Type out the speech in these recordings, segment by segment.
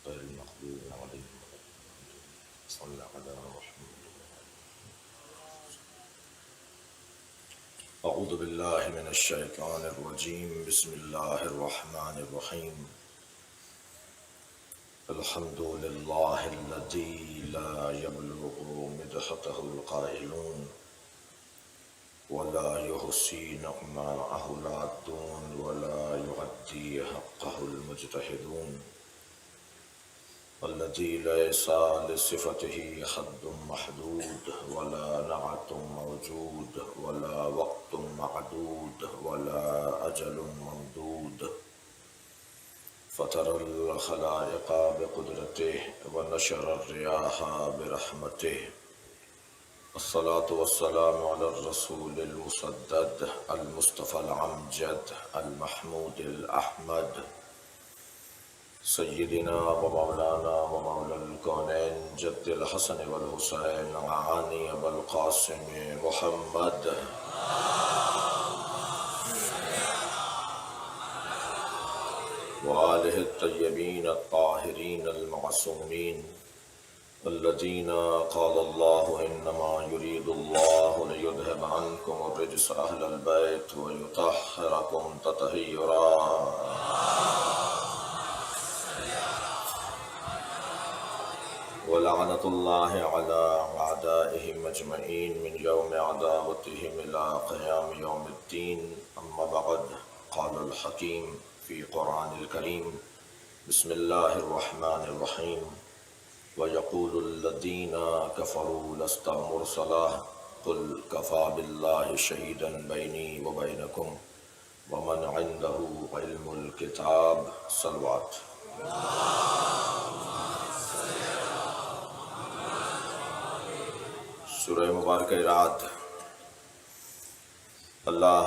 غير المغضوب عليهم ولا صل على محمد. أعوذ بالله من الشيطان الرجيم. بسم الله الرحمن الرحيم. الحمد لله الذي لا يبلغ مدحته القائلون ولا يحصي نعماءه العادون ولا يؤدي حقه المجتهدون، الذي ليس لصفته حد محدود ولا نعت موجود ولا وقت معدود ولا أجل ممدود، فطر الخلائق بقدرته ونشر الرياح برحمته. الصلاة والسلام على الرسول المسدد المصطفى العمجد المحمود الأحمد سيدنا ومولانا ومولى الكونين جد الحسن والحسين عاني أبا القاسم محمد وآله الطيبين الطاهرين المعصومين الذين قال الله إنما يريد الله ليذهب عنكم الرجس أهل البيت ويطهركم تطهيرا. ولعنة الله على أعدائهم أجمعين من يوم عداوتهم إلى قيام يوم الدين. أما بعد، قال الحكيم في قرآن الكريم: بسم الله الرحمن الرحيم. ويقول الذين كفروا لست مرسلا قل كفى بالله شهيدا بيني وبينكم ومن عنده علم الكتاب. صلوات. سورہ مبارکہ رعد. اللہ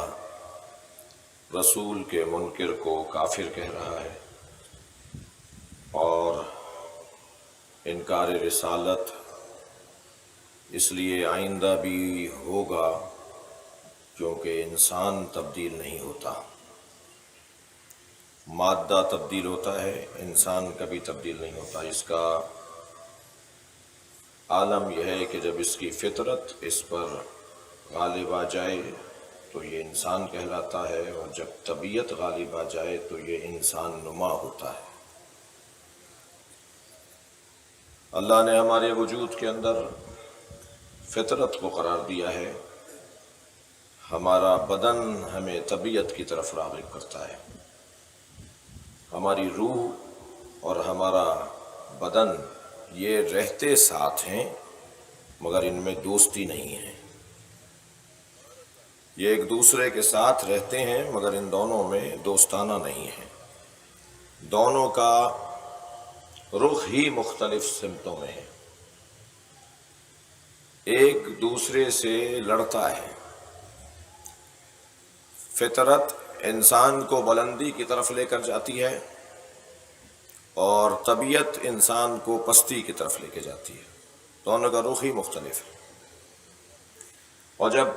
رسول کے منکر کو کافر کہہ رہا ہے اور انکار رسالت اس لیے آئندہ بھی ہوگا کیونکہ انسان تبدیل نہیں ہوتا. مادہ تبدیل ہوتا ہے، انسان کبھی تبدیل نہیں ہوتا. اس کا عالم یہ ہے کہ جب اس کی فطرت اس پر غالب آ جائے تو یہ انسان کہلاتا ہے، اور جب طبیعت غالب آ جائے تو یہ انسان نما ہوتا ہے. اللہ نے ہمارے وجود کے اندر فطرت کو قرار دیا ہے. ہمارا بدن ہمیں طبیعت کی طرف راغب کرتا ہے. ہماری روح اور ہمارا بدن یہ رہتے ساتھ ہیں مگر ان میں دوستی نہیں ہے. یہ ایک دوسرے کے ساتھ رہتے ہیں مگر ان دونوں میں دوستانہ نہیں ہے. دونوں کا رخ ہی مختلف سمتوں میں ہے. ایک دوسرے سے لڑتا ہے. فطرت انسان کو بلندی کی طرف لے کر جاتی ہے اور طبیعت انسان کو پستی کی طرف لے کے جاتی ہے. دونوں کا رخ ہی مختلف ہے. اور جب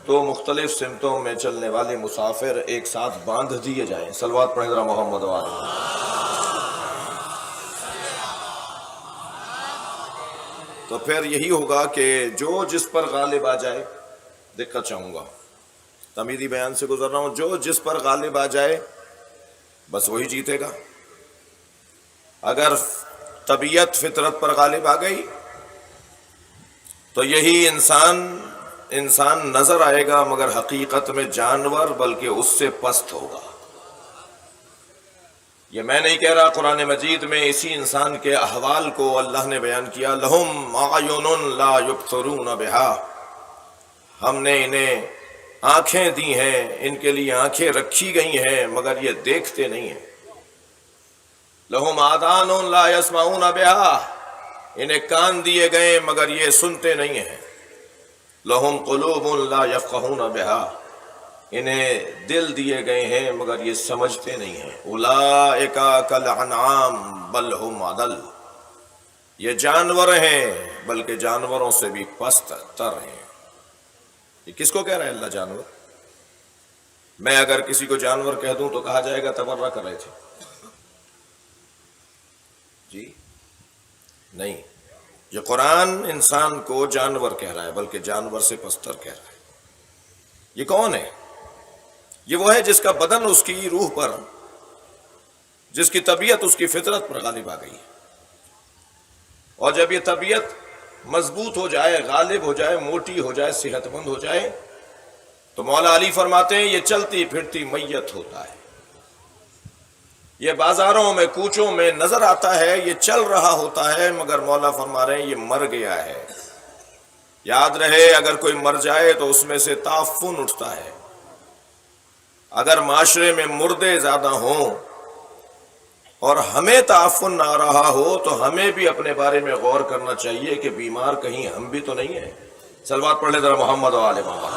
دو مختلف سمتوں میں چلنے والے مسافر ایک ساتھ باندھ دیے جائیں، صلوات پڑھیں ذرا محمد والے، تو پھر یہی ہوگا کہ جو جس پر غالب آ جائے، دقت چاہوں گا تمیدی بیان سے گزر رہا ہوں، جو جس پر غالب آ جائے بس وہی جیتے گا. اگر طبیعت فطرت پر غالب آ گئی تو یہی انسان نظر آئے گا مگر حقیقت میں جانور بلکہ اس سے پست ہوگا. یہ میں نہیں کہہ رہا، قرآن مجید میں اسی انسان کے احوال کو اللہ نے بیان کیا. لہم اعین لا یبصرون بہا، ہم نے انہیں آنکھیں دی ہیں، ان کے لیے آنکھیں رکھی گئی ہیں مگر یہ دیکھتے نہیں ہیں. لہم آذان لا یسمعون بہا، انہیں کان دیے گئے مگر یہ سنتے نہیں ہیں. لہم قلوب لا یفقہون بہا، انہیں دل دیے گئے ہیں مگر یہ سمجھتے نہیں ہیں. اولئک کالانعام بل ہم اضل، یہ جانور ہیں بلکہ جانوروں سے بھی پست تر ہیں. یہ کس کو کہہ رہے ہیں اللہ جانور؟ میں اگر کسی کو جانور کہہ دوں تو کہا جائے گا تبرہ کر رہے تھے. جی نہیں، یہ قرآن انسان کو جانور کہہ رہا ہے، بلکہ جانور سے پستر کہہ رہا ہے۔ یہ کون ہے؟ یہ وہ ہے جس کا بدن اس کی روح پر، جس کی طبیعت اس کی فطرت پر غالب آ گئی ہے، اور جب یہ طبیعت مضبوط ہو جائے، غالب ہو جائے، موٹی ہو جائے، صحت مند ہو جائے، تو مولا علی فرماتے ہیں یہ چلتی پھرتی میت ہوتا ہے۔ یہ بازاروں میں کوچوں میں نظر آتا ہے، یہ چل رہا ہوتا ہے، مگر مولا فرما رہے ہیں یہ مر گیا ہے۔ یاد رہے، اگر کوئی مر جائے تو اس میں سے تعفن اٹھتا ہے۔ اگر معاشرے میں مردے زیادہ ہوں اور ہمیں تعفن نہ آ رہا ہو تو ہمیں بھی اپنے بارے میں غور کرنا چاہیے کہ بیمار کہیں ہم بھی تو نہیں ہیں۔ صلوات پڑھ لے ذرا محمد و آل محمد۔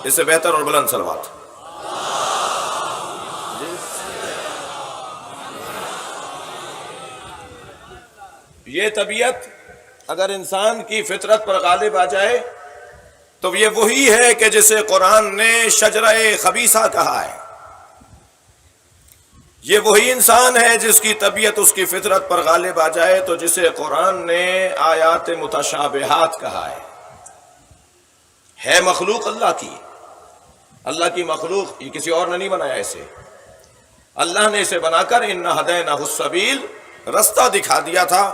اس سے بہتر اور بلند صلوات۔ یہ طبیعت اگر انسان کی فطرت پر غالب آ جائے تو یہ وہی ہے کہ جسے قرآن نے شجرہ خبیثہ کہا ہے۔ یہ وہی انسان ہے جس کی طبیعت اس کی فطرت پر غالب آ جائے تو جسے قرآن نے آیات متشابہات کہا ہے مخلوق اللہ کی مخلوق، یہ کسی اور نے نہیں بنایا اسے، اللہ نے اسے بنا کر اِنَّا ہَدَيْنَاهُ السَّبِيلَ رستہ دکھا دیا تھا۔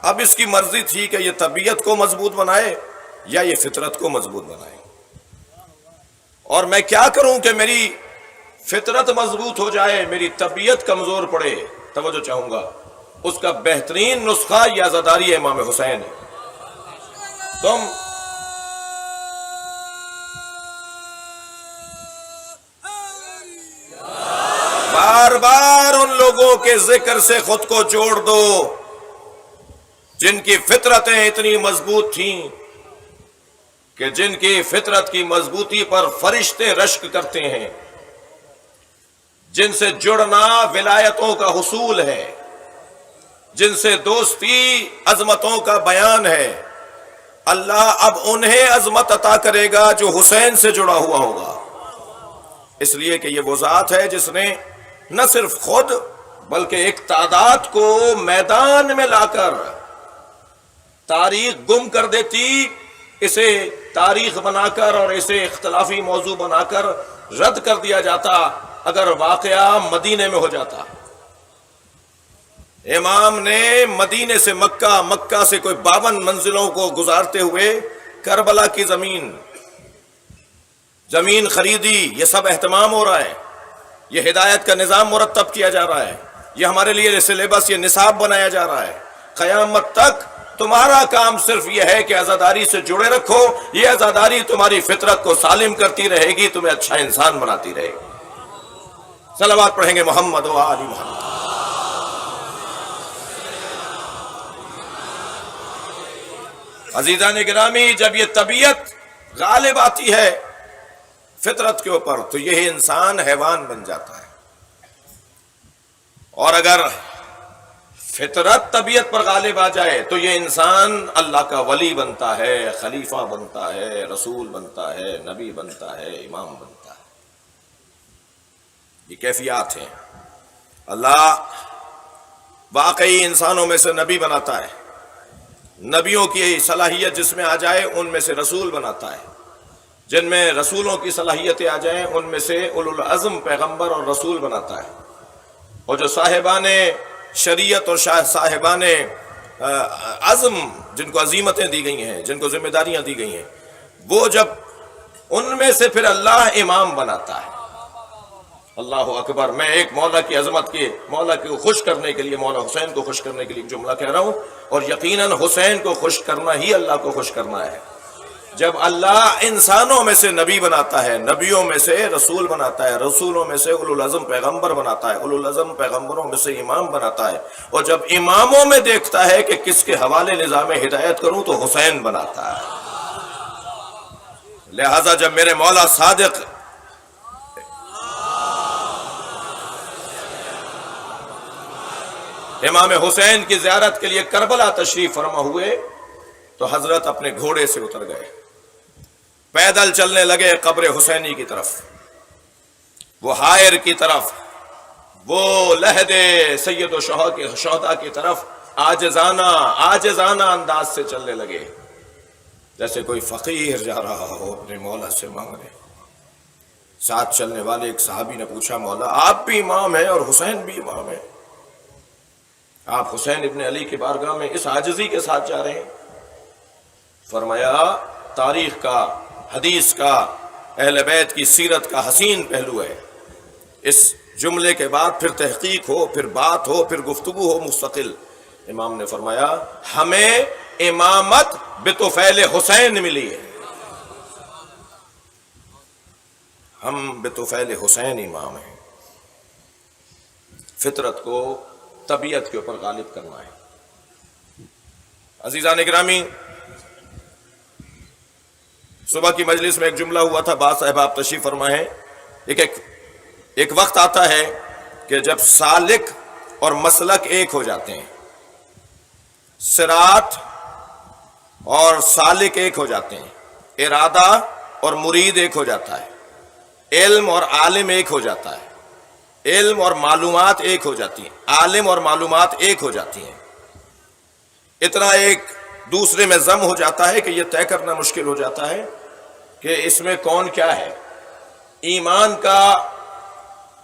اب اس کی مرضی تھی کہ یہ طبیعت کو مضبوط بنائے یا یہ فطرت کو مضبوط بنائے، اور میں کیا کروں کہ میری فطرت مضبوط ہو جائے، میری طبیعت کمزور پڑے۔ توجہ چاہوں گا، اس کا بہترین نسخہ یہ عزاداری امام حسین ہے۔ تم بار بار ان لوگوں کے ذکر سے خود کو جوڑ دو جن کی فطرتیں اتنی مضبوط تھیں کہ جن کی فطرت کی مضبوطی پر فرشتے رشک کرتے ہیں، جن سے جڑنا ولایتوں کا حصول ہے، جن سے دوستی عظمتوں کا بیان ہے۔ اللہ اب انہیں عظمت عطا کرے گا جو حسین سے جڑا ہوا ہوگا، اس لیے کہ یہ وہ ذات ہے جس نے نہ صرف خود بلکہ ایک تعداد کو میدان میں لا کر تاریخ گم کر دیتی، اسے تاریخ بنا کر اور اسے اختلافی موضوع بنا کر رد کر دیا جاتا اگر واقعہ مدینے میں ہو جاتا۔ امام نے مدینے سے مکہ سے کوئی 52 منزلوں کو گزارتے ہوئے کربلا کی زمین خریدی۔ یہ سب اہتمام ہو رہا ہے، یہ ہدایت کا نظام مرتب کیا جا رہا ہے، یہ ہمارے لیے سلیبس، یہ نصاب بنایا جا رہا ہے۔ قیامت تک تمہارا کام صرف یہ ہے کہ عزاداری سے جڑے رکھو، یہ عزاداری تمہاری فطرت کو سالم کرتی رہے گی، تمہیں اچھا انسان بناتی رہے گی۔ صلوات پڑھیں گے محمد و آل محمد۔ عزیزان گرامی، جب یہ طبیعت غالب آتی ہے فطرت کے اوپر تو یہ انسان حیوان بن جاتا ہے، اور اگر فطرت طبیعت پر غالب آ جائے تو یہ انسان اللہ کا ولی بنتا ہے، خلیفہ بنتا ہے، رسول بنتا ہے، نبی بنتا ہے، امام بنتا ہے۔ یہ کیفیات ہیں۔ اللہ واقعی انسانوں میں سے نبی بناتا ہے، نبیوں کی صلاحیت جس میں آ جائے ان میں سے رسول بناتا ہے، جن میں رسولوں کی صلاحیتیں آ جائیں ان میں سے اولو العزم پیغمبر اور رسول بناتا ہے، اور جو صاحبان شریعت اور صاحبان عزم، جن کو عزیمتیں دی گئی ہیں، جن کو ذمہ داریاں دی گئی ہیں، وہ جب ان میں سے پھر اللہ امام بناتا ہے۔ اللہ اکبر۔ میں ایک مولا کی عظمت کے، مولا کو خوش کرنے کے لیے، مولا حسین کو خوش کرنے کے لیے ایک جملہ کہہ رہا ہوں، اور یقیناً حسین کو خوش کرنا ہی اللہ کو خوش کرنا ہے۔ جب اللہ انسانوں میں سے نبی بناتا ہے، نبیوں میں سے رسول بناتا ہے، رسولوں میں سے اولو العزم پیغمبر بناتا ہے، اولو العزم پیغمبروں میں سے امام بناتا ہے، اور جب اماموں میں دیکھتا ہے کہ کس کے حوالے نظام ہدایت کروں تو حسین بناتا ہے۔ لہذا جب میرے مولا صادق امام حسین کی زیارت کے لیے کربلا تشریف فرما ہوئے تو حضرت اپنے گھوڑے سے اتر گئے، پیدل چلنے لگے قبر حسینی کی طرف، وہ حائر کی طرف وہ لہد سید و شہداء کی طرف عاجزانہ انداز سے چلنے لگے، جیسے کوئی فقیر جا رہا ہو اپنے مولا سے مانگنے۔ ساتھ چلنے والے ایک صحابی نے پوچھا، مولا آپ بھی امام ہیں اور حسین بھی امام ہیں، آپ حسین ابن علی کی بارگاہ میں اس عاجزی کے ساتھ جا رہے ہیں؟ فرمایا تاریخ کا، حدیث کا، اہل بیت کی سیرت کا حسین پہلو ہے۔ اس جملے کے بعد پھر تحقیق ہو، پھر بات ہو، پھر گفتگو ہو مستقل۔ امام نے فرمایا ہمیں امامت بطفیل حسین ملی ہے، ہم بطفیل حسین امام ہیں۔ فطرت کو طبیعت کے اوپر غالب کرنا ہے۔ عزیزان گرامی، صبح کی مجلس میں ایک جملہ ہوا تھا، بعض احباب تشریف فرما ہے، ایک وقت آتا ہے کہ جب سالک اور مسلک ایک ہو جاتے ہیں، صراط اور سالک ایک ہو جاتے ہیں، ارادہ اور مرید ایک ہو جاتا ہے، علم اور عالم ایک ہو جاتا ہے، علم اور معلومات ایک ہو جاتی ہیں، عالم اور معلومات ایک ہو جاتی ہیں۔ اتنا ایک دوسرے میں ضم ہو جاتا ہے کہ یہ طے کرنا مشکل ہو جاتا ہے کہ اس میں کون کیا ہے۔ ایمان کا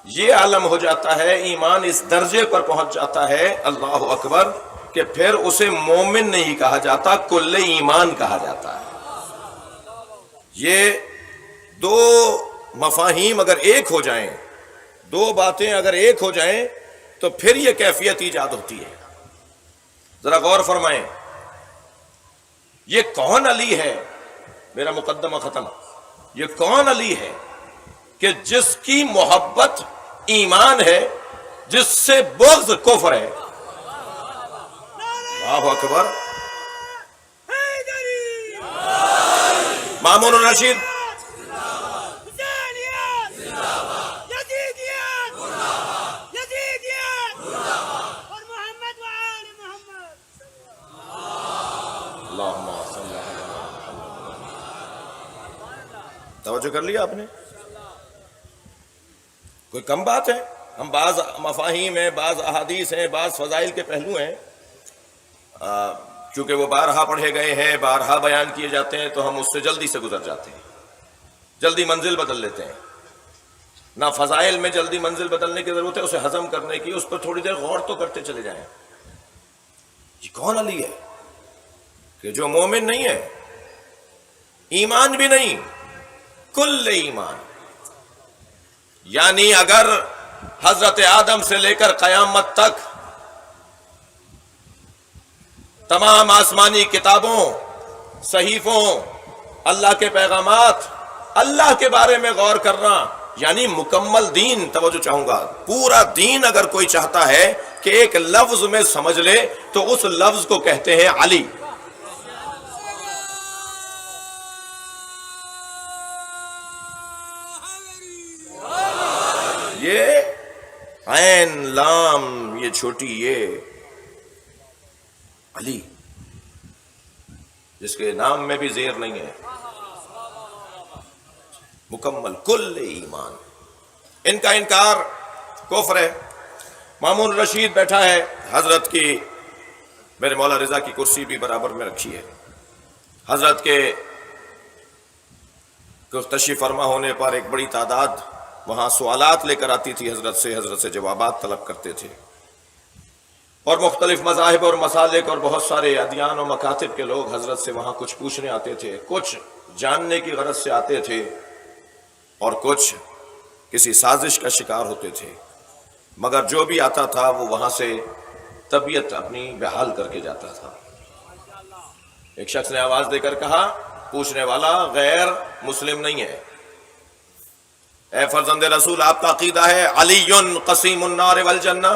یہ عالم ہو جاتا ہے، ایمان اس درجے پر پہنچ جاتا ہے، اللہ اکبر، کہ پھر اسے مومن نہیں کہا جاتا، کل ایمان کہا جاتا ہے۔ یہ دو مفاہیم اگر ایک ہو جائیں، دو باتیں اگر ایک ہو جائیں تو پھر یہ کیفیت ایجاد ہوتی ہے۔ ذرا غور فرمائیں، یہ کون علی ہے؟ میرا مقدمہ ختم۔ یہ کون علی ہے کہ جس کی محبت ایمان ہے، جس سے بغض کفر ہے؟ اللہ اکبر۔ مامون الرشید توجہ کر لیا آپ نے؟ کوئی کم بات ہے؟ ہم بعض مفاہیم ہیں، بعض احادیث ہیں، بعض فضائل کے پہلو ہیں، کیونکہ وہ بارہا پڑھے گئے ہیں، بارہا بیان کیے جاتے ہیں، تو ہم اس سے جلدی سے گزر جاتے ہیں، جلدی منزل بدل لیتے ہیں۔ نہ فضائل میں جلدی منزل بدلنے کی ضرورت ہے، اسے ہضم کرنے کی، اس پر تھوڑی دیر غور تو کرتے چلے جائیں۔ یہ کون علی ہے کہ جو مومن نہیں ہے، ایمان بھی نہیں، کل ایمان، یعنی اگر حضرت آدم سے لے کر قیامت تک تمام آسمانی کتابوں، صحیفوں، اللہ کے پیغامات، اللہ کے بارے میں غور کرنا، یعنی مکمل دین، توجہ چاہوں گا، پورا دین اگر کوئی چاہتا ہے کہ ایک لفظ میں سمجھ لے تو اس لفظ کو کہتے ہیں علی۔ یہ عین لام، یہ چھوٹی یہ علی، جس کے نام میں بھی زیر نہیں ہے، مکمل کل ایمان۔ ان کا انکار کفر ہے۔ مامون رشید بیٹھا ہے، حضرت کی، میرے مولا رضا کی کرسی بھی برابر میں رکھی ہے، حضرت کے تشریف فرما ہونے پر ایک بڑی تعداد وہاں سوالات لے کر آتی تھی، حضرت سے جوابات طلب کرتے تھے، اور مختلف مذاہب اور مسالک اور بہت سارے ادیان و مکاتب کے لوگ حضرت سے وہاں کچھ پوچھنے آتے تھے، کچھ جاننے کی غرض سے آتے تھے اور کچھ کسی سازش کا شکار ہوتے تھے، مگر جو بھی آتا تھا وہ وہاں سے طبیعت اپنی بحال کر کے جاتا تھا۔ ایک شخص نے آواز دے کر کہا، پوچھنے والا غیر مسلم نہیں ہے، اے فرزند رسول، آپ کا عقیدہ ہے علی قسیم النار والجنہ،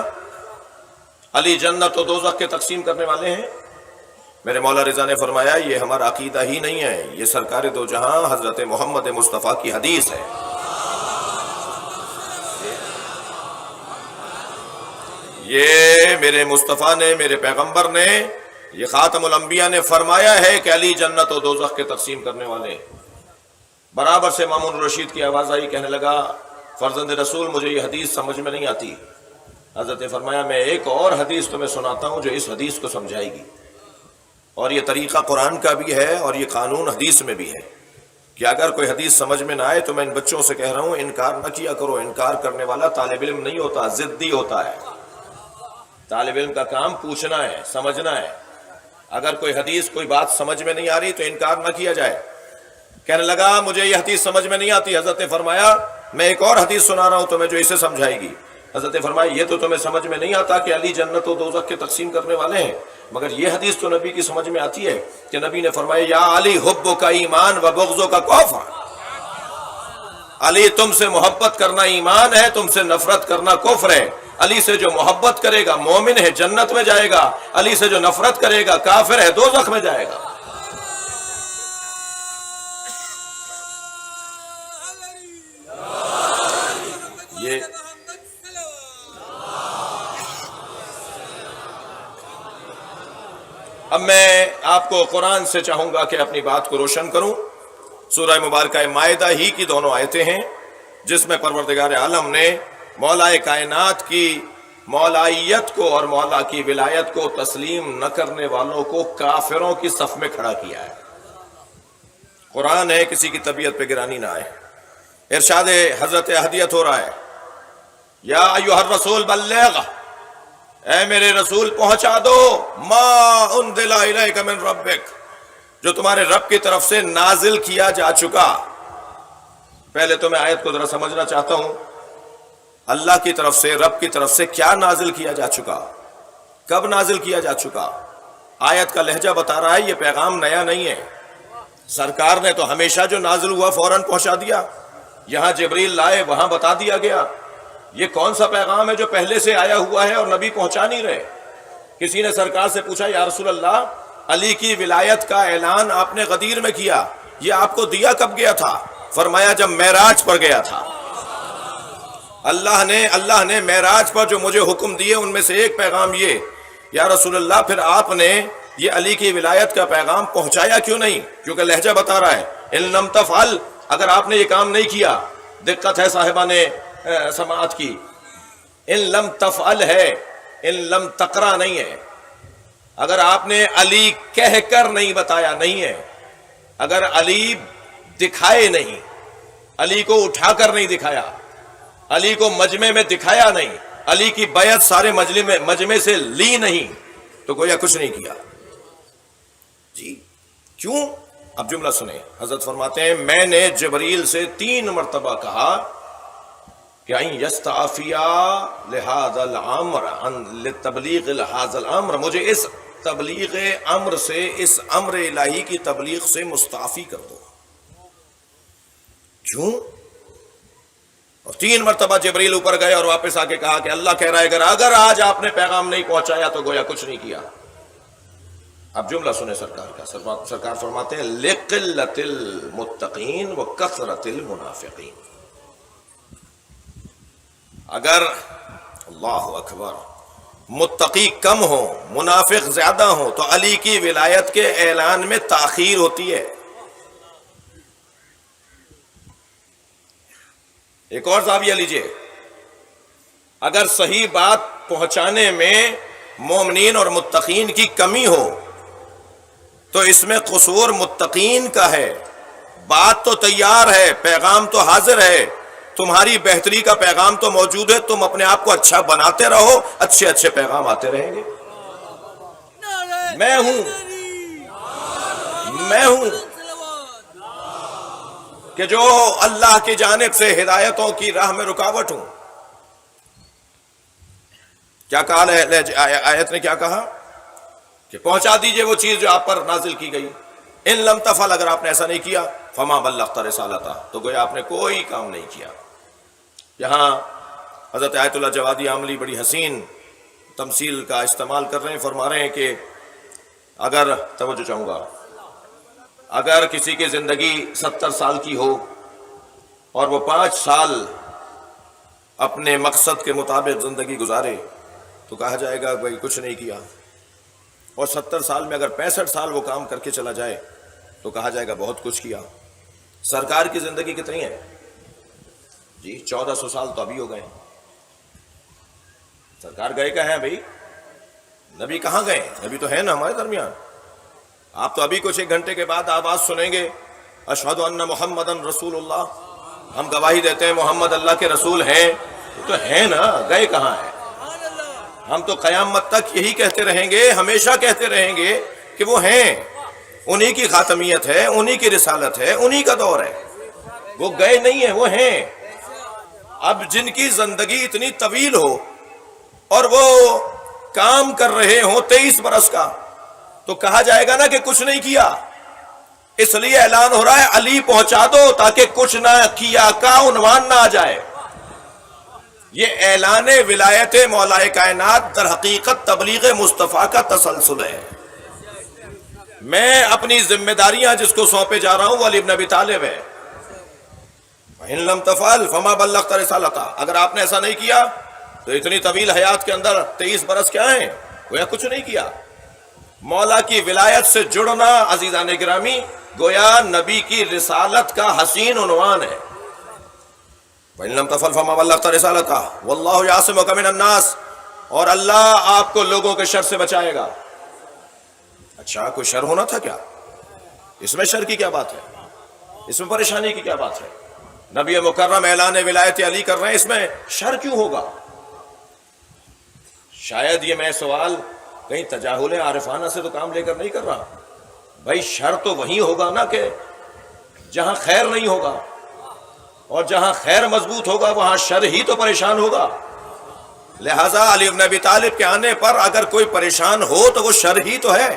علی جنت و دوزخ کے تقسیم کرنے والے ہیں؟ میرے مولا رضا نے فرمایا یہ ہمارا عقیدہ ہی نہیں ہے، یہ سرکار دو جہاں حضرت محمد مصطفیٰ کی حدیث ہے۔ یہ میرے مصطفیٰ نے، میرے پیغمبر نے، یہ خاتم الانبیاء نے فرمایا ہے کہ علی جنت و دوزخ کے تقسیم کرنے والے۔ برابر سے مامون الرشید کی آواز آئی، کہنے لگا، فرزند رسول، مجھے یہ حدیث سمجھ میں نہیں آتی، حضرت نے فرمایا میں ایک اور حدیث تمہیں سناتا ہوں جو اس حدیث کو سمجھائے گی، اور یہ طریقہ قرآن کا بھی ہے اور یہ قانون حدیث میں بھی ہے کہ اگر کوئی حدیث سمجھ میں نہ آئے تو میں ان بچوں سے کہہ رہا ہوں انکار نہ کیا کرو. انکار کرنے والا طالب علم نہیں ہوتا، ضدی ہوتا ہے. طالب علم کا کام پوچھنا ہے، سمجھنا ہے. اگر کوئی حدیث کوئی بات سمجھ میں نہیں آ رہی تو انکار نہ کیا جائے. کہنے لگا مجھے یہ حدیث سمجھ میں نہیں آتی. حضرت نے فرمایا میں ایک اور حدیث سنا رہا ہوں تمہیں جو اسے سمجھائے گی. حضرت نے فرمایا یہ تو تمہیں سمجھ میں نہیں آتا کہ علی جنت و دوزخ کے تقسیم کرنے والے ہیں، مگر یہ حدیث تو نبی کی سمجھ میں آتی ہے کہ نبی نے فرمایا یا علی حب کا ایمان و بغض کا کفر. علی تم سے محبت کرنا ایمان ہے، تم سے نفرت کرنا کفر ہے. علی سے جو محبت کرے گا مومن ہے، جنت میں جائے گا. علی سے جو نفرت کرے گا کافر ہے، دوزخ میں جائے گا. یہ اب میں آپ کو قرآن سے چاہوں گا کہ اپنی بات کو روشن کروں. سورہ مبارکہ مائدہ ہی کی دونوں آیتیں ہیں جس میں پروردگار عالم نے مولا کائنات کی مولائیت کو اور مولا کی ولایت کو تسلیم نہ کرنے والوں کو کافروں کی صف میں کھڑا کیا ہے. قرآن ہے، کسی کی طبیعت پہ گرانی نہ آئے. ارشاد حضرت احدیت ہو رہا ہے یا ایھا الرسول بلغ، اے میرے رسول پہنچا دو ما انزل الیک من ربک، جو تمہارے رب کی طرف سے نازل کیا جا چکا. پہلے تو میں آیت کو ذرا سمجھنا چاہتا ہوں. اللہ کی طرف سے، رب کی طرف سے کیا نازل کیا جا چکا، کب نازل کیا جا چکا؟ آیت کا لہجہ بتا رہا ہے یہ پیغام نیا نہیں ہے. سرکار نے تو ہمیشہ جو نازل ہوا فوراً پہنچا دیا. یہاں جبریل لائے وہاں بتا دیا گیا. یہ کون سا پیغام ہے جو پہلے سے آیا ہوا ہے اور نبی پہنچا نہیں رہے؟ کسی نے سرکار سے پوچھا یا رسول اللہ علی کی ولایت کا اعلان آپ نے غدیر میں کیا، یہ آپ کو دیا کب گیا تھا؟ فرمایا جب معراج پر گیا تھا. اللہ نے معراج پر جو مجھے حکم دیے ان میں سے ایک پیغام یہ، یا رسول اللہ پھر آپ نے یہ علی کی ولایت کا پیغام پہنچایا کیوں نہیں؟ کیونکہ لہجہ بتا رہا ہے ان لم تفعل، اگر آپ نے یہ کام نہیں کیا. دقت ہے صاحبان سماعت کی، ان لم تفعل ہے، ان لم تقرا نہیں ہے. اگر آپ نے علی کہہ کر نہیں بتایا نہیں ہے، اگر علی دکھائے نہیں، علی کو اٹھا کر نہیں دکھایا، علی کو مجمع میں دکھایا نہیں، علی کی بیعت سارے مجمع سے لی نہیں، تو گویا کچھ نہیں کیا. جی کیوں؟ اب جملہ سنیں. حضرت فرماتے ہیں میں نے جبریل سے 3 مرتبہ کہا کہ ان یستعفیا لہذا الامر لتبلیغ لہذا الامر، مجھے اس تبلیغ امر سے، اس امر الہی کی تبلیغ سے مستعفی کر دو. کیوں؟ اور 3 مرتبہ جبریل اوپر گئے اور واپس آ کے کہا کہ اللہ کہہ رہا ہے اگر آج آپ نے پیغام نہیں پہنچایا تو گویا کچھ نہیں کیا. اب جملہ سنیں سرکار کا. سرکار فرماتے ہیں لقلت المتقین وکثرت المنافقین. اگر اللہ اکبر متقی کم ہو، منافق زیادہ ہو تو علی کی ولایت کے اعلان میں تاخیر ہوتی ہے. ایک اور زاویہ لیجئے. اگر صحیح بات پہنچانے میں مومنین اور متقین کی کمی ہو تو اس میں قصور متقین کا ہے. بات تو تیار ہے، پیغام تو حاضر ہے، تمہاری بہتری کا پیغام تو موجود ہے، تم اپنے آپ کو اچھا بناتے رہو، اچھے پیغام آتے رہیں گے. میں ہوں کہ جو اللہ کی جانب سے ہدایتوں کی راہ میں رکاوٹ ہوں. کیا کہا آیت نے؟ کیا کہا کہ پہنچا دیجئے وہ چیز جو آپ پر نازل کی گئی. ان لم تفعل، اگر آپ نے ایسا نہیں کیا، فما بلغت رسالتہ، تو گویا آپ نے کوئی کام نہیں کیا. یہاں حضرت آیت اللہ جوادی عاملی بڑی حسین تمثیل کا استعمال کر رہے ہیں. فرما رہے ہیں کہ اگر توجہ چاہوں گا، اگر کسی کی زندگی 70 سال کی ہو اور وہ 5 سال اپنے مقصد کے مطابق زندگی گزارے تو کہا جائے گا بھائی کچھ نہیں کیا. اور 70 سال میں اگر 65 سال وہ کام کر کے چلا جائے تو کہا جائے گا بہت کچھ کیا. سرکار کی زندگی کتنی ہے؟ جی 1400 سال تو ابھی ہو گئے. سرکار گئے کہاں ہیں بھائی؟ نبی کہاں گئے؟ نبی تو ہے نا ہمارے درمیان. آپ تو ابھی کچھ ایک گھنٹے کے بعد آواز سنیں گے اشہد ان محمدن رسول اللہ، ہم گواہی دیتے ہیں محمد اللہ کے رسول ہیں. تو ہے نا، گئے کہاں ہیں؟ ہم تو قیامت تک یہی کہتے رہیں گے، ہمیشہ کہتے رہیں گے کہ وہ ہیں، انہی کی خاتمیت ہے، انہی کی رسالت ہے، انہی کا دور ہے. وہ گئے نہیں ہیں، وہ ہیں. اب جن کی زندگی اتنی طویل ہو اور وہ کام کر رہے ہوں 23 برس کا، تو کہا جائے گا نا کہ کچھ نہیں کیا. اس لیے اعلان ہو رہا ہے علی پہنچا دو تاکہ کچھ نہ کیا کا عنوان نہ آ جائے. یہ اعلان ولایت مولا کائنات در حقیقت تبلیغ مصطفیٰ کا تسلسل ہے. میں اپنی ذمہ داریاں جس کو سونپے جا رہا ہوں وہ علی بن ابی طالب ہے. وَإِن لَمْ تَفْعَلْ فَمَا بَلَّغْتَ رِسَالَتَهُ. اگر آپ نے ایسا نہیں کیا تو اتنی طویل حیات کے اندر 23 برس کیا ہیں؟ گویا کچھ نہیں کیا. مولا کی ولایت سے جڑنا عزیزان گرامی گویا نبی کی رسالت کا حسین عنوان ہے. وَإِن لَمْ تَفْعَلْ فَمَا بَلَّغْتَ رِسَالَتَهُ وَاللَّهُ يَعْصِمُكَ مِنَ النَّاسِ. اور اللہ آپ کو لوگوں کے شر سے بچائے گا. اچھا کوئی شر ہونا تھا کیا؟ اس میں شر کی کیا بات ہے؟ اس میں پریشانی کی کیا بات ہے؟ نبی مکرم اعلان ولایت علی کر رہے ہیں، اس میں شر کیوں ہوگا؟ شاید یہ میں سوال کہیں تجاہل عارفانہ سے تو کام لے کر نہیں کر رہا. بھائی شر تو وہیں ہوگا نا کہ جہاں خیر نہیں ہوگا، اور جہاں خیر مضبوط ہوگا وہاں شر ہی تو پریشان ہوگا. لہذا علی بن ابی طالب کے آنے پر اگر کوئی پریشان ہو تو وہ شر ہی تو ہے.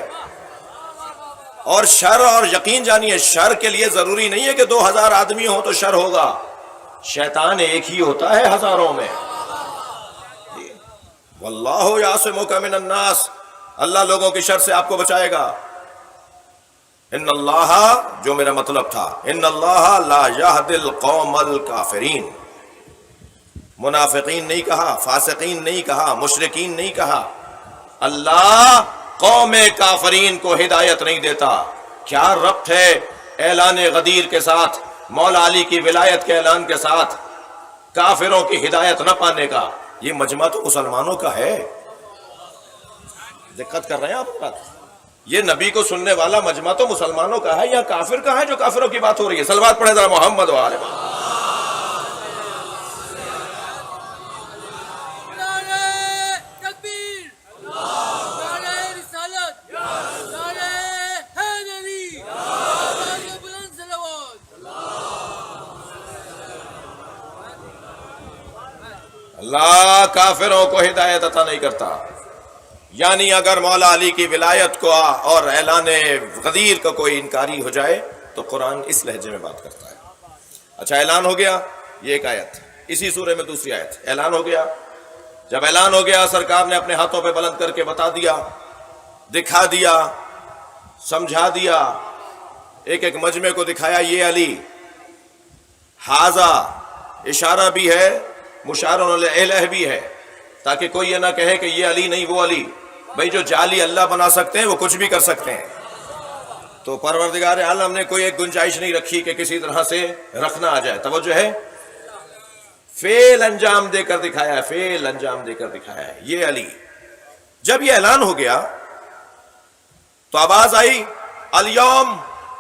اور شر، اور یقین جانیے شر کے لیے ضروری نہیں ہے کہ 2000 آدمی ہوں تو شر ہوگا. شیطان ایک ہی ہوتا ہے ہزاروں میں. واللہ یعصمک من الناس. اللہ لوگوں کی شر سے آپ کو بچائے گا. ان اللہ، جو میرا مطلب تھا، ان اللہ لا یہدی القوم الکافرین. منافقین نہیں کہا، فاسقین نہیں کہا، مشرکین نہیں کہا. اللہ قوم کافرین کو ہدایت نہیں دیتا. کیا ربط ہے اعلان غدیر کے ساتھ، مولا علی کی ولایت کے اعلان کے ساتھ، کافروں کی ہدایت نہ پانے کا؟ یہ مجمع تو مسلمانوں کا ہے. دقت کر رہے ہیں آپ بات؟ یہ نبی کو سننے والا مجمع تو مسلمانوں کا ہے. یا کافر کا ہے جو کافروں کی بات ہو رہی ہے؟ صلوات پڑھیں ذرا محمد و آل محمد. اللہ کافروں کو ہدایت عطا نہیں کرتا. یعنی اگر مولا علی کی ولایت کو اور اعلان غدیر کا کوئی انکاری ہو جائے تو قرآن اس لہجے میں بات کرتا ہے. اچھا اعلان ہو گیا، یہ ایک آیت، اسی سورے میں دوسری آیت. اعلان ہو گیا. جب اعلان ہو گیا سرکار نے اپنے ہاتھوں پہ بلند کر کے بتا دیا، دکھا دیا، سمجھا دیا. ایک ایک مجمع کو دکھایا یہ علی. حاذا اشارہ بھی ہے، مشار الیہ بھی ہے، تاکہ کوئی یہ نہ کہے کہ یہ علی نہیں وہ علی. بھئی جو جعلی اللہ بنا سکتے ہیں وہ کچھ بھی کر سکتے ہیں. تو پروردگار عالم نے کوئی ایک گنجائش نہیں رکھی کہ کسی طرح سے رکھنا آ جائے. توجہ ہے، فعل انجام دے کر دکھایا ہے، فعل انجام دے کر دکھایا ہے یہ علی. جب یہ اعلان ہو گیا تو آواز آئی الیوم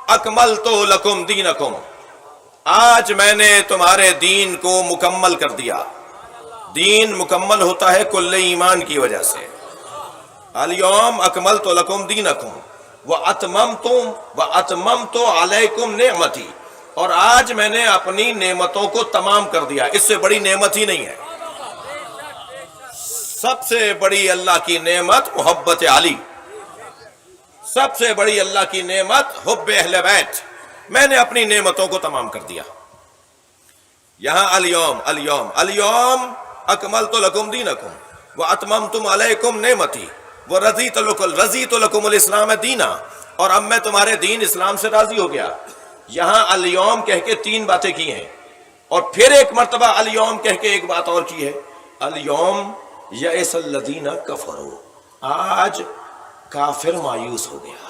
اکملت لکم دینکم. آج میں نے تمہارے دین کو مکمل کر دیا. دین مکمل ہوتا ہے کل ایمان کی وجہ سے. الیوم اکملت لکم دینکم واتممت علیکم نعمتی. اور آج میں نے اپنی نعمتوں کو تمام کر دیا. اس سے بڑی نعمت ہی نہیں ہے. سب سے بڑی اللہ کی نعمت محبت علی، سب سے بڑی اللہ کی نعمت حب اہل بیت. میں نے اپنی نعمتوں کو تمام کر دیا. یہاں الیوم الیوم الیوم اکملت لکم دینکم واتممت علیکم نعمتی ورضیت لکم الاسلام دینا. اور اب میں تمہارے دین اسلام سے راضی ہو گیا. یہاں الیوم کہہ کے 3 باتیں کی ہیں، اور پھر ایک مرتبہ الیوم کہہ کے ایک بات اور کی ہے. الیوم یئس الذین کفروا. آج کافر مایوس ہو گیا.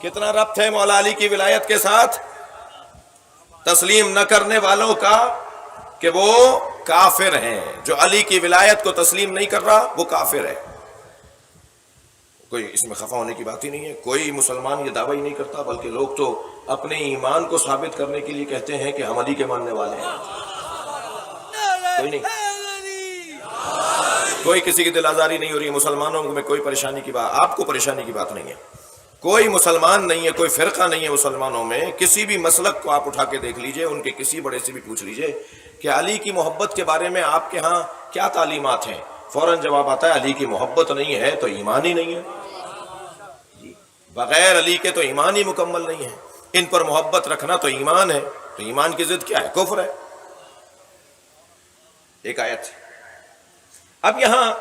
کتنا ربط ہے مولا علی کی ولایت کے ساتھ؟ تسلیم نہ کرنے والوں کا کہ وہ کافر ہیں. جو علی کی ولایت کو تسلیم نہیں کر رہا وہ کافر ہے. کوئی اس میں خفا ہونے کی بات ہی نہیں ہے. کوئی مسلمان یہ دعویٰ ہی نہیں کرتا، بلکہ لوگ تو اپنے ایمان کو ثابت کرنے کے لیے کہتے ہیں کہ ہم علی کے ماننے والے ہیں. کوئی نہیں، کوئی کسی کی دل آزاری نہیں ہو رہی. مسلمانوں میں کوئی پریشانی کی بات، آپ کو پریشانی کی بات نہیں ہے. کوئی مسلمان نہیں ہے، کوئی فرقہ نہیں ہے مسلمانوں میں. کسی بھی مسلک کو آپ اٹھا کے دیکھ لیجئے، ان کے کسی بڑے سے بھی پوچھ لیجئے کہ علی کی محبت کے بارے میں آپ کے ہاں کیا تعلیمات ہیں، فوراً جواب آتا ہے علی کی محبت نہیں ہے تو ایمان ہی نہیں ہے. بغیر علی کے تو ایمان ہی مکمل نہیں ہے. ان پر محبت رکھنا تو ایمان ہے. تو ایمان کی ضد کیا ہے؟ کفر ہے. ایک آیت. اب یہاں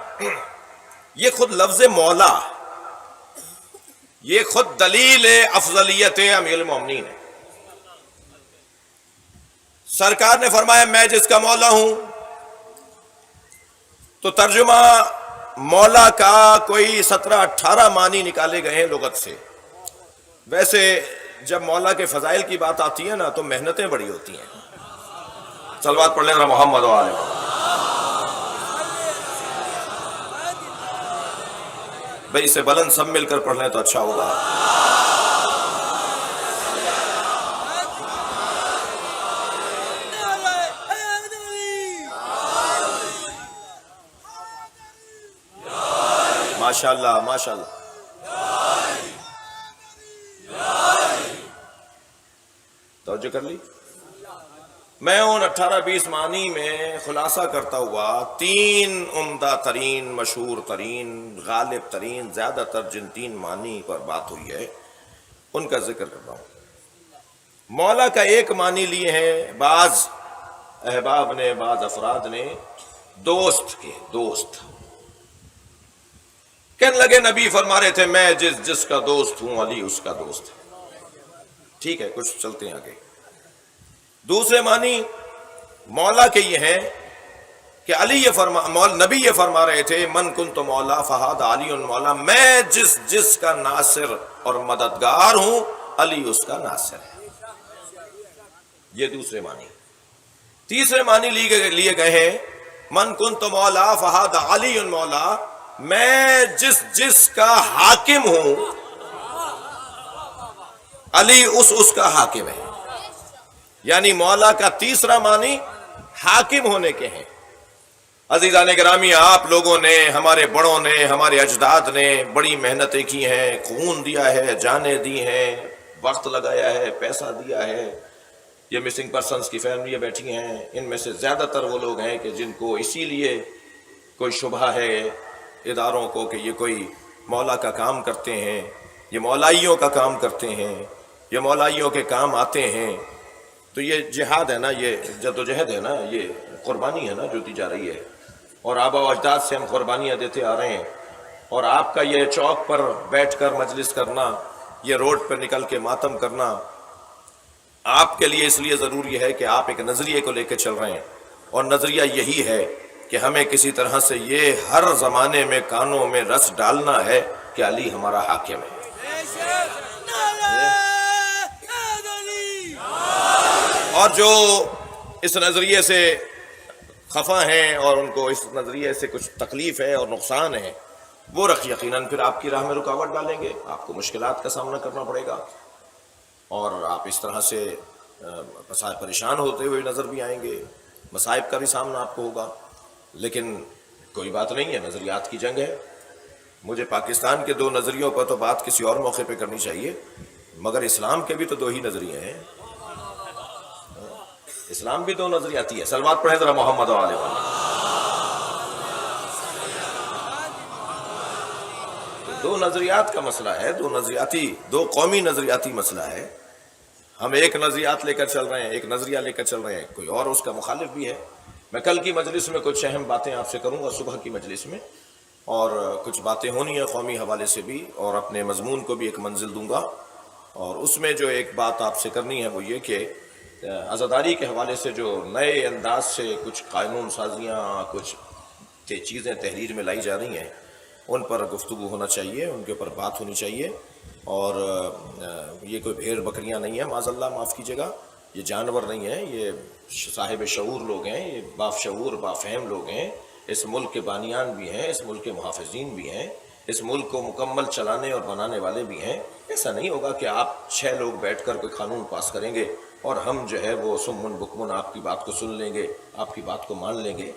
یہ خود لفظ مولا، یہ خود دلیل افضلیت امیر المومنین ہے. سرکار نے فرمایا میں جس کا مولا ہوں، تو ترجمہ مولا کا کوئی 17-18 معنی نکالے گئے ہیں لغت سے. ویسے جب مولا کے فضائل کی بات آتی ہے نا تو محنتیں بڑی ہوتی ہیں. صلوات پڑھ لیں ذرا محمد و آل محمد. بھائی اسے بلند سب مل کر پڑھ لیں تو اچھا ہوگا. ماشاءاللہ ماشاءاللہ. توجہ کر لی. میں ان 18-20 معنی میں خلاصہ کرتا ہوا 3 عمدہ ترین، مشہور ترین، غالب ترین، زیادہ تر جن 3 معنی پر بات ہوئی ہے ان کا ذکر کرتا ہوں. مولا کا ایک معنی لیے ہیں بعض احباب نے، بعض افراد نے، دوست کے. دوست کہنے لگے نبی فرما رہے تھے میں جس کا دوست ہوں علی اس کا دوست ہے. ٹھیک ہے، کچھ چلتے ہیں آگے. دوسرے معنی مولا کے یہ ہیں کہ نبی یہ فرما رہے تھے من کنت مولا فہاد علی مولا، میں جس کا ناصر اور مددگار ہوں علی اس کا ناصر ہے. یہ دوسرے معنی. تیسرے معنی لیے گئے ہیں من کنت مولا فہاد علی مولا، میں جس کا حاکم ہوں علی اس کا حاکم ہے. یعنی مولا کا تیسرا معنی حاکم ہونے کے ہیں. عزیزان گرامی، آپ لوگوں نے، ہمارے بڑوں نے، ہمارے اجداد نے بڑی محنتیں کی ہیں، خون دیا ہے، جانیں دی ہیں، وقت لگایا ہے، پیسہ دیا ہے. یہ مسنگ پرسنز کی فیملیاں بیٹھی ہیں، ان میں سے زیادہ تر وہ لوگ ہیں کہ جن کو اسی لیے کوئی شبہ ہے اداروں کو کہ یہ کوئی مولا کا کام کرتے ہیں، یہ مولائیوں کا کام کرتے ہیں، یہ مولائیوں کے کام آتے ہیں. تو یہ جہاد ہے نا، یہ جدوجہد ہے نا، یہ قربانی ہے نا جو دی جا رہی ہے. اور آبا و اجداد سے ہم قربانیاں دیتے آ رہے ہیں. اور آپ کا یہ چوک پر بیٹھ کر مجلس کرنا، یہ روڈ پر نکل کے ماتم کرنا آپ کے لیے اس لیے ضروری ہے کہ آپ ایک نظریے کو لے کے چل رہے ہیں. اور نظریہ یہی ہے کہ ہمیں کسی طرح سے یہ ہر زمانے میں کانوں میں رس ڈالنا ہے کہ علی ہمارا حاکم ہے. اور جو اس نظریے سے خفا ہیں اور ان کو اس نظریے سے کچھ تکلیف ہے اور نقصان ہے، وہ یقیناً پھر آپ کی راہ میں رکاوٹ ڈالیں گے. آپ کو مشکلات کا سامنا کرنا پڑے گا اور آپ اس طرح سے پریشان ہوتے ہوئے نظر بھی آئیں گے. مصائب کا بھی سامنا آپ کو ہوگا. لیکن کوئی بات نہیں ہے، نظریات کی جنگ ہے. مجھے پاکستان کے 2 نظریوں پر تو بات کسی اور موقع پہ کرنی چاہیے، مگر اسلام کے بھی تو 2 ہی نظریے ہیں. اسلام بھی 2 نظریاتی ہے. صلوات پڑھیں ذرا محمد و آل محمد. 2 نظریات کا مسئلہ ہے، 2 قومی نظریاتی مسئلہ ہے. ہم ایک نظریات لے کر چل رہے ہیں، ایک نظریہ لے کر چل رہے ہیں، کوئی اور اس کا مخالف بھی ہے. میں کل کی مجلس میں کچھ اہم باتیں آپ سے کروں گا، صبح کی مجلس میں، اور کچھ باتیں ہونی ہیں قومی حوالے سے بھی، اور اپنے مضمون کو بھی ایک منزل دوں گا. اور اس میں جو ایک بات آپ سے کرنی ہے وہ یہ کہ عزاداری کے حوالے سے جو نئے انداز سے کچھ قانون سازیاں، کچھ چیزیں تحریر میں لائی جا رہی ہیں، ان پر گفتگو ہونا چاہیے، ان کے اوپر بات ہونی چاہیے. اور یہ کوئی بھیڑ بکریاں نہیں ہیں، معاذ اللہ معاف کیجیے گا. یہ جانور نہیں ہیں، یہ صاحب شعور لوگ ہیں، یہ باشعور بافہم لوگ ہیں، اس ملک کے بانیان بھی ہیں، اس ملک کے محافظین بھی ہیں، اس ملک کو مکمل چلانے اور بنانے والے بھی ہیں۔ ایسا نہیں ہوگا کہ آپ 6 لوگ بیٹھ کر کوئی قانون پاس کریں گے اور ہم جو ہے وہ سمن بکمن آپ کی بات کو سن لیں گے، آپ کی بات کو مان لیں گے۔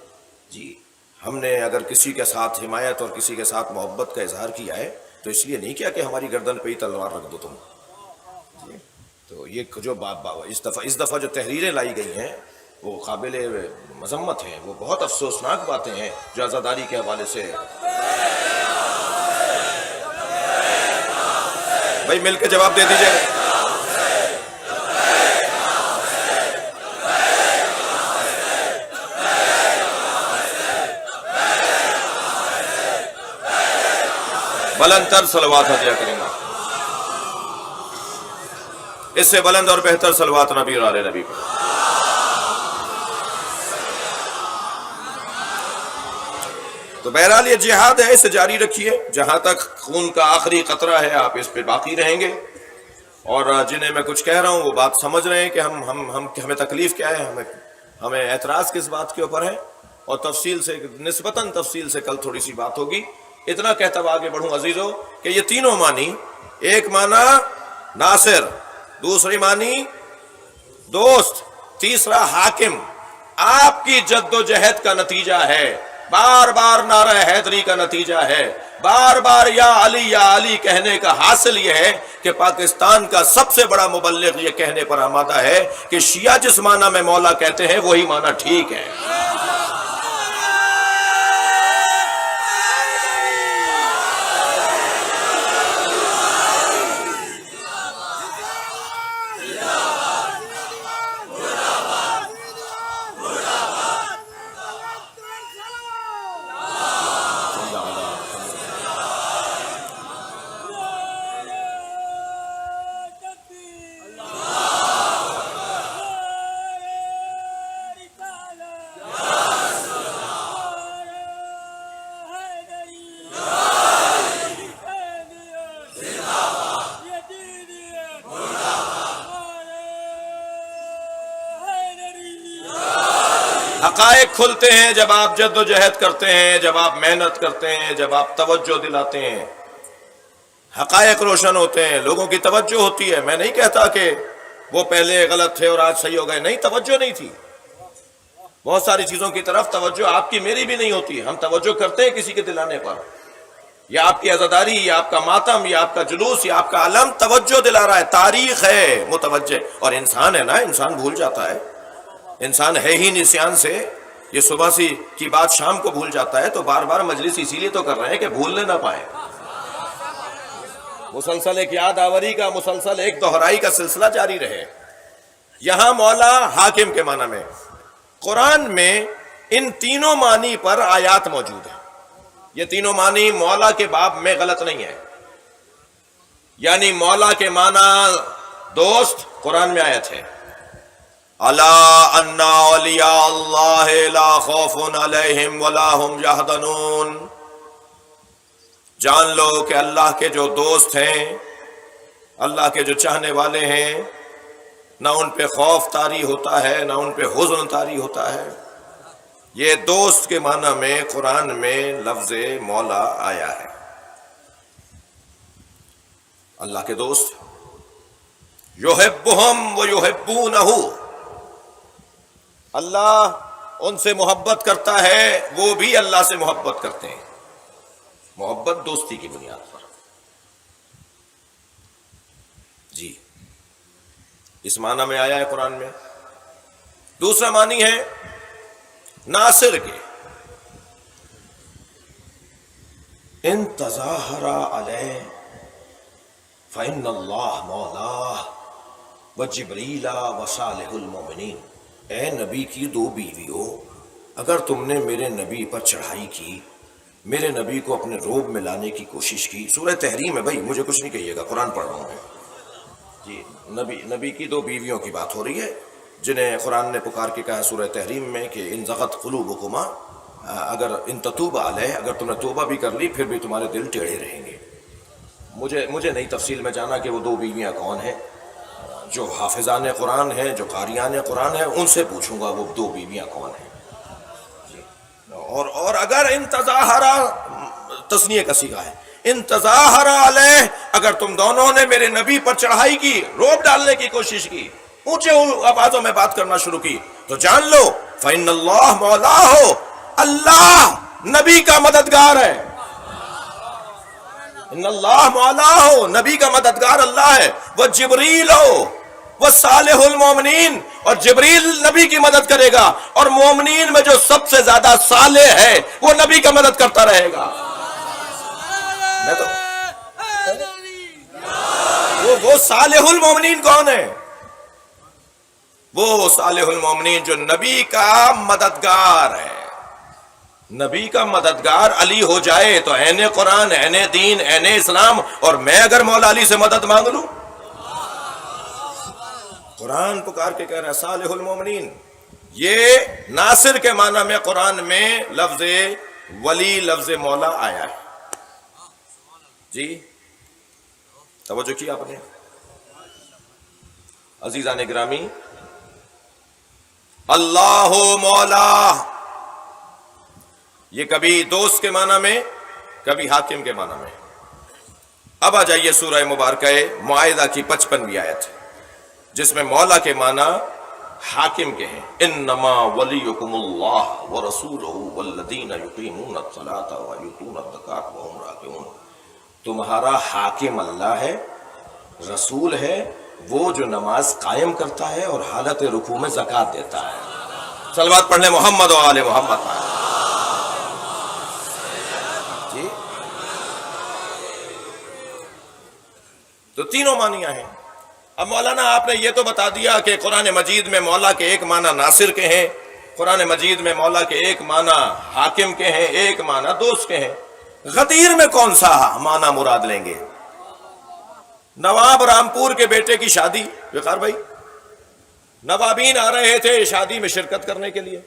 جی، ہم نے اگر کسی کے ساتھ حمایت اور کسی کے ساتھ محبت کا اظہار کیا ہے تو اس لیے نہیں کیا کہ ہماری گردن پہ ہی تلوار رکھ دو تم۔ جی، تو یہ جو اس دفعہ جو تحریریں لائی گئی ہیں وہ قابل مذمت ہیں، وہ بہت افسوسناک باتیں ہیں جو عزاداری کے حوالے سے۔ بھائی مل کے جواب دے دیجئے۔ بلند تر صلوات دیا کریں گا، اس سے بلند اور بہتر صلوات نبی اور آل نبی پر۔ تو بہرحال یہ جہاد ہے، اسے جاری رکھیے جہاں تک خون کا آخری قطرہ ہے، آپ اس پہ باقی رہیں گے۔ اور جنہیں میں کچھ کہہ رہا ہوں وہ بات سمجھ رہے ہیں کہ ہمیں تکلیف کیا ہے، ہمیں اعتراض کس بات کے اوپر ہے، اور تفصیل سے نسبتاً تفصیل سے کل تھوڑی سی بات ہوگی۔ اتنا کہتا ہوا آگے بڑھوں عزیزو کہ یہ تینوں معنی، ایک معنی ناصر، دوسری معنی دوست، تیسرا حاکم، آپ کی جد و جہد کا نتیجہ ہے، بار بار نعرہ حیدری کا نتیجہ ہے، بار بار یا علی کہنے کا حاصل یہ ہے کہ پاکستان کا سب سے بڑا مبلغ یہ کہنے پر آمادہ ہے کہ شیعہ جس معنی میں مولا کہتے ہیں وہی معنی ٹھیک ہے۔ حقائق کھلتے ہیں جب آپ جد و جہد کرتے ہیں، جب آپ محنت کرتے ہیں، جب آپ توجہ دلاتے ہیں، حقائق روشن ہوتے ہیں، لوگوں کی توجہ ہوتی ہے۔ میں نہیں کہتا کہ وہ پہلے غلط تھے اور آج صحیح ہو گئے، نہیں، توجہ نہیں تھی، بہت ساری چیزوں کی طرف توجہ آپ کی میری بھی نہیں ہوتی، ہم توجہ کرتے ہیں کسی کے دلانے پر، یا آپ کی عزاداری، یا آپ کا ماتم، یا آپ کا جلوس، یا آپ کا علم توجہ دلا رہا ہے، تاریخ ہے متوجہ، اور انسان ہے نا، انسان بھول جاتا ہے، انسان ہے ہی نسیان سے، یہ صبح سی کی بات شام کو بھول جاتا ہے، تو بار بار مجلس اسی لیے تو کر رہے ہیں کہ بھولنے نہ پائے، مسلسل ایک یاد آوری کا، مسلسل ایک دہرائی کا سلسلہ جاری رہے۔ یہاں مولا حاکم کے معنی میں قرآن میں ان تینوں معنی پر آیات موجود ہیں، یہ تینوں معنی مولا کے باب میں غلط نہیں ہے، یعنی مولا کے معنی دوست قرآن میں آیت ہے، الا ان اولیاء اللہ لا خوف علیہم ولا هم یحزنون، جان لو کہ اللہ کے جو دوست ہیں، اللہ کے جو چاہنے والے ہیں، نہ ان پہ خوف طاری ہوتا ہے، نہ ان پہ حزن طاری ہوتا ہے۔ یہ دوست کے معنی میں قرآن میں لفظ مولا آیا ہے، اللہ کے دوست، یحبہم ویحبونہ، اللہ ان سے محبت کرتا ہے، وہ بھی اللہ سے محبت کرتے ہیں، محبت دوستی کی بنیاد پر۔ جی، اس معنی میں آیا ہے قرآن میں۔ دوسرا معنی ہے ناصر کے، ان تظاہر علیہ فإن اللہ مولاہ وجبریل وصالح المؤمنین، اے نبی کی 2 بیویوں، اگر تم نے میرے نبی پر چڑھائی کی، میرے نبی کو اپنے روب میں لانے کی کوشش کی، سورہ تحریم ہے بھائی، مجھے کچھ نہیں کہیے گا، قرآن پڑھ رہا ہوں میں۔ جی، نبی کی 2 بیویوں کی بات ہو رہی ہے جنہیں قرآن نے پکار کے کہا سورہ تحریم میں کہ ان زغت قلوبکما، اگر ان تتوبا علیہ، اگر تم نے توبہ بھی کر لی پھر بھی تمہارے دل ٹیڑھے رہیں گے۔ مجھے نہیں تفصیل میں جانا کہ وہ 2 بیویاں کون ہیں، جو حافظان قرآن ہیں، جو قاریان قرآن ہیں، ان سے پوچھوں گا وہ 2 بیویاں کون ہیں. اور اگر ان تظاہرا، تثنیہ کا صیغہ ہے، ان تظاہرا علیہ، اگر تم دونوں نے میرے نبی پر چڑھائی کی، روب ڈالنے کی کوشش کی، اونچے آوازوں میں بات کرنا شروع کی، تو جان لو فإن اللہ مولاہ، اللہ نبی کا مددگار ہے. ان اللہ مولاہ، نبی کا مددگار اللہ ہے. وہ جبریل ہو وہ صالح المومنین، اور جبریل نبی کی مدد کرے گا، اور مومنین میں جو سب سے زیادہ صالح ہے وہ نبی کا مدد کرتا رہے گا. میں تو وہ صالح المومنین کون ہے؟ وہ صالح المومنین جو نبی کا مددگار ہے. نبی کا مددگار علی ہو جائے تو عین قرآن، عین دین، عین اسلام، اور میں اگر مولا علی سے مدد مانگ لوں. قرآن پکار کے کہہ رہا ہے صالح المومنین. یہ ناصر کے معنی میں قرآن میں لفظ ولی، لفظ مولا آیا ہے. جی توجہ کی آپ نے؟ عزیزان گرامی، اللہ مولا، یہ کبھی دوست کے معنی میں، کبھی حاکم کے معنی میں. اب آ جائیے سورہ مبارکہ معاہدہ کی 55ویں آیت، جس میں مولا کے معنی حاکم کے ہیں. انما ولیکم اللہ ورسولہ والذین یقیمون الصلاۃ ویؤتون الزکاۃ وہم راکعون. تمہارا حاکم اللہ ہے، رسول ہے وہ جو نماز قائم کرتا ہے اور حالت رکوع میں زکوٰۃ دیتا ہے. صلوات پڑھ لیں محمد و آل محمد. جی تو تینوں معنیاں ہیں. اب مولانا آپ نے یہ تو بتا دیا کہ قرآن مجید میں مولا کے ایک معنی ناصر کے ہیں، قرآن مجید میں مولا کے ایک معنی حاکم کے ہیں، ایک معنی دوست کے ہیں. غدیر میں کون سا معنی مراد لیں گے؟ نواب رامپور کے بیٹے کی شادی، وقار بھائی، نوابین آ رہے تھے شادی میں شرکت کرنے کے لیے.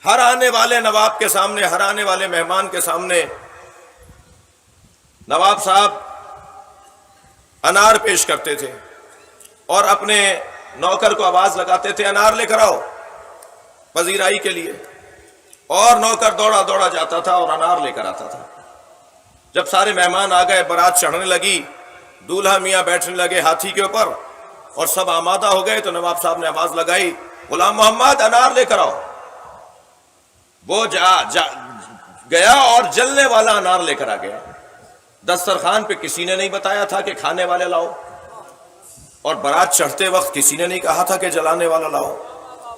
ہر آنے والے نواب کے سامنے، ہر آنے والے مہمان کے سامنے نواب صاحب انار پیش کرتے تھے اور اپنے نوکر کو آواز لگاتے تھے انار لے کر آؤ پذیرائی کے لیے، اور نوکر دوڑا دوڑا جاتا تھا اور انار لے کر آتا تھا. جب سارے مہمان آ گئے، بارات چڑھنے لگی، دولہا میاں بیٹھنے لگے ہاتھی کے اوپر، اور سب آمادہ ہو گئے، تو نواب صاحب نے آواز لگائی غلام محمد انار لے کر آؤ. وہ گیا اور جلنے والا انار لے کر آ گیا. دسترخوان پہ کسی نے نہیں بتایا تھا کہ کھانے والے لاؤ، اور بارات چڑھتے وقت کسی نے نہیں کہا تھا کہ جلانے والا لاؤ.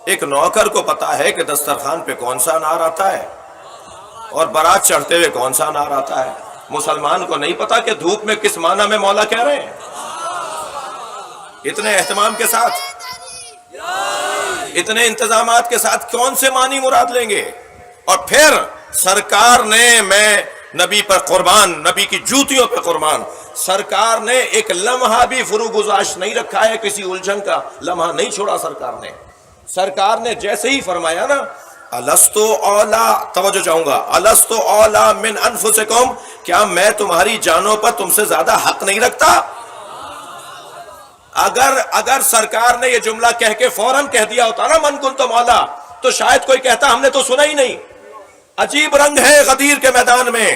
ایک نوکر کو پتا ہے کہ دسترخوان پہ کون سا انار آتا ہے اور بارات چڑھتے ہوئے کون سا انار آتا ہے. مسلمان کو نہیں پتا کہ دھوپ میں کس معنی میں مولا کہہ رہے ہیں. اتنے اہتمام کے ساتھ، اتنے انتظامات کے ساتھ کون سے معنی مراد لیں گے؟ اور پھر سرکار نے، میں نبی پر قربان، نبی کی جوتیوں پہ قربان، سرکار نے ایک لمحہ بھی فرو گزاش نہیں رکھا ہے، کسی الجھن کا لمحہ نہیں چھوڑا سرکار نے. سرکار نے جیسے ہی فرمایا نا الستو اولا، توجہ چاہوں گا، الستو اولا من انفسکم، کیا میں تمہاری جانوں پر تم سے زیادہ حق نہیں رکھتا؟ اگر سرکار نے یہ جملہ کہہ کے فوراً کہہ دیا ہوتا نا من کنت مولا، تو شاید کوئی کہتا ہم نے تو سنا ہی نہیں. عجیب رنگ ہے غدیر کے میدان میں.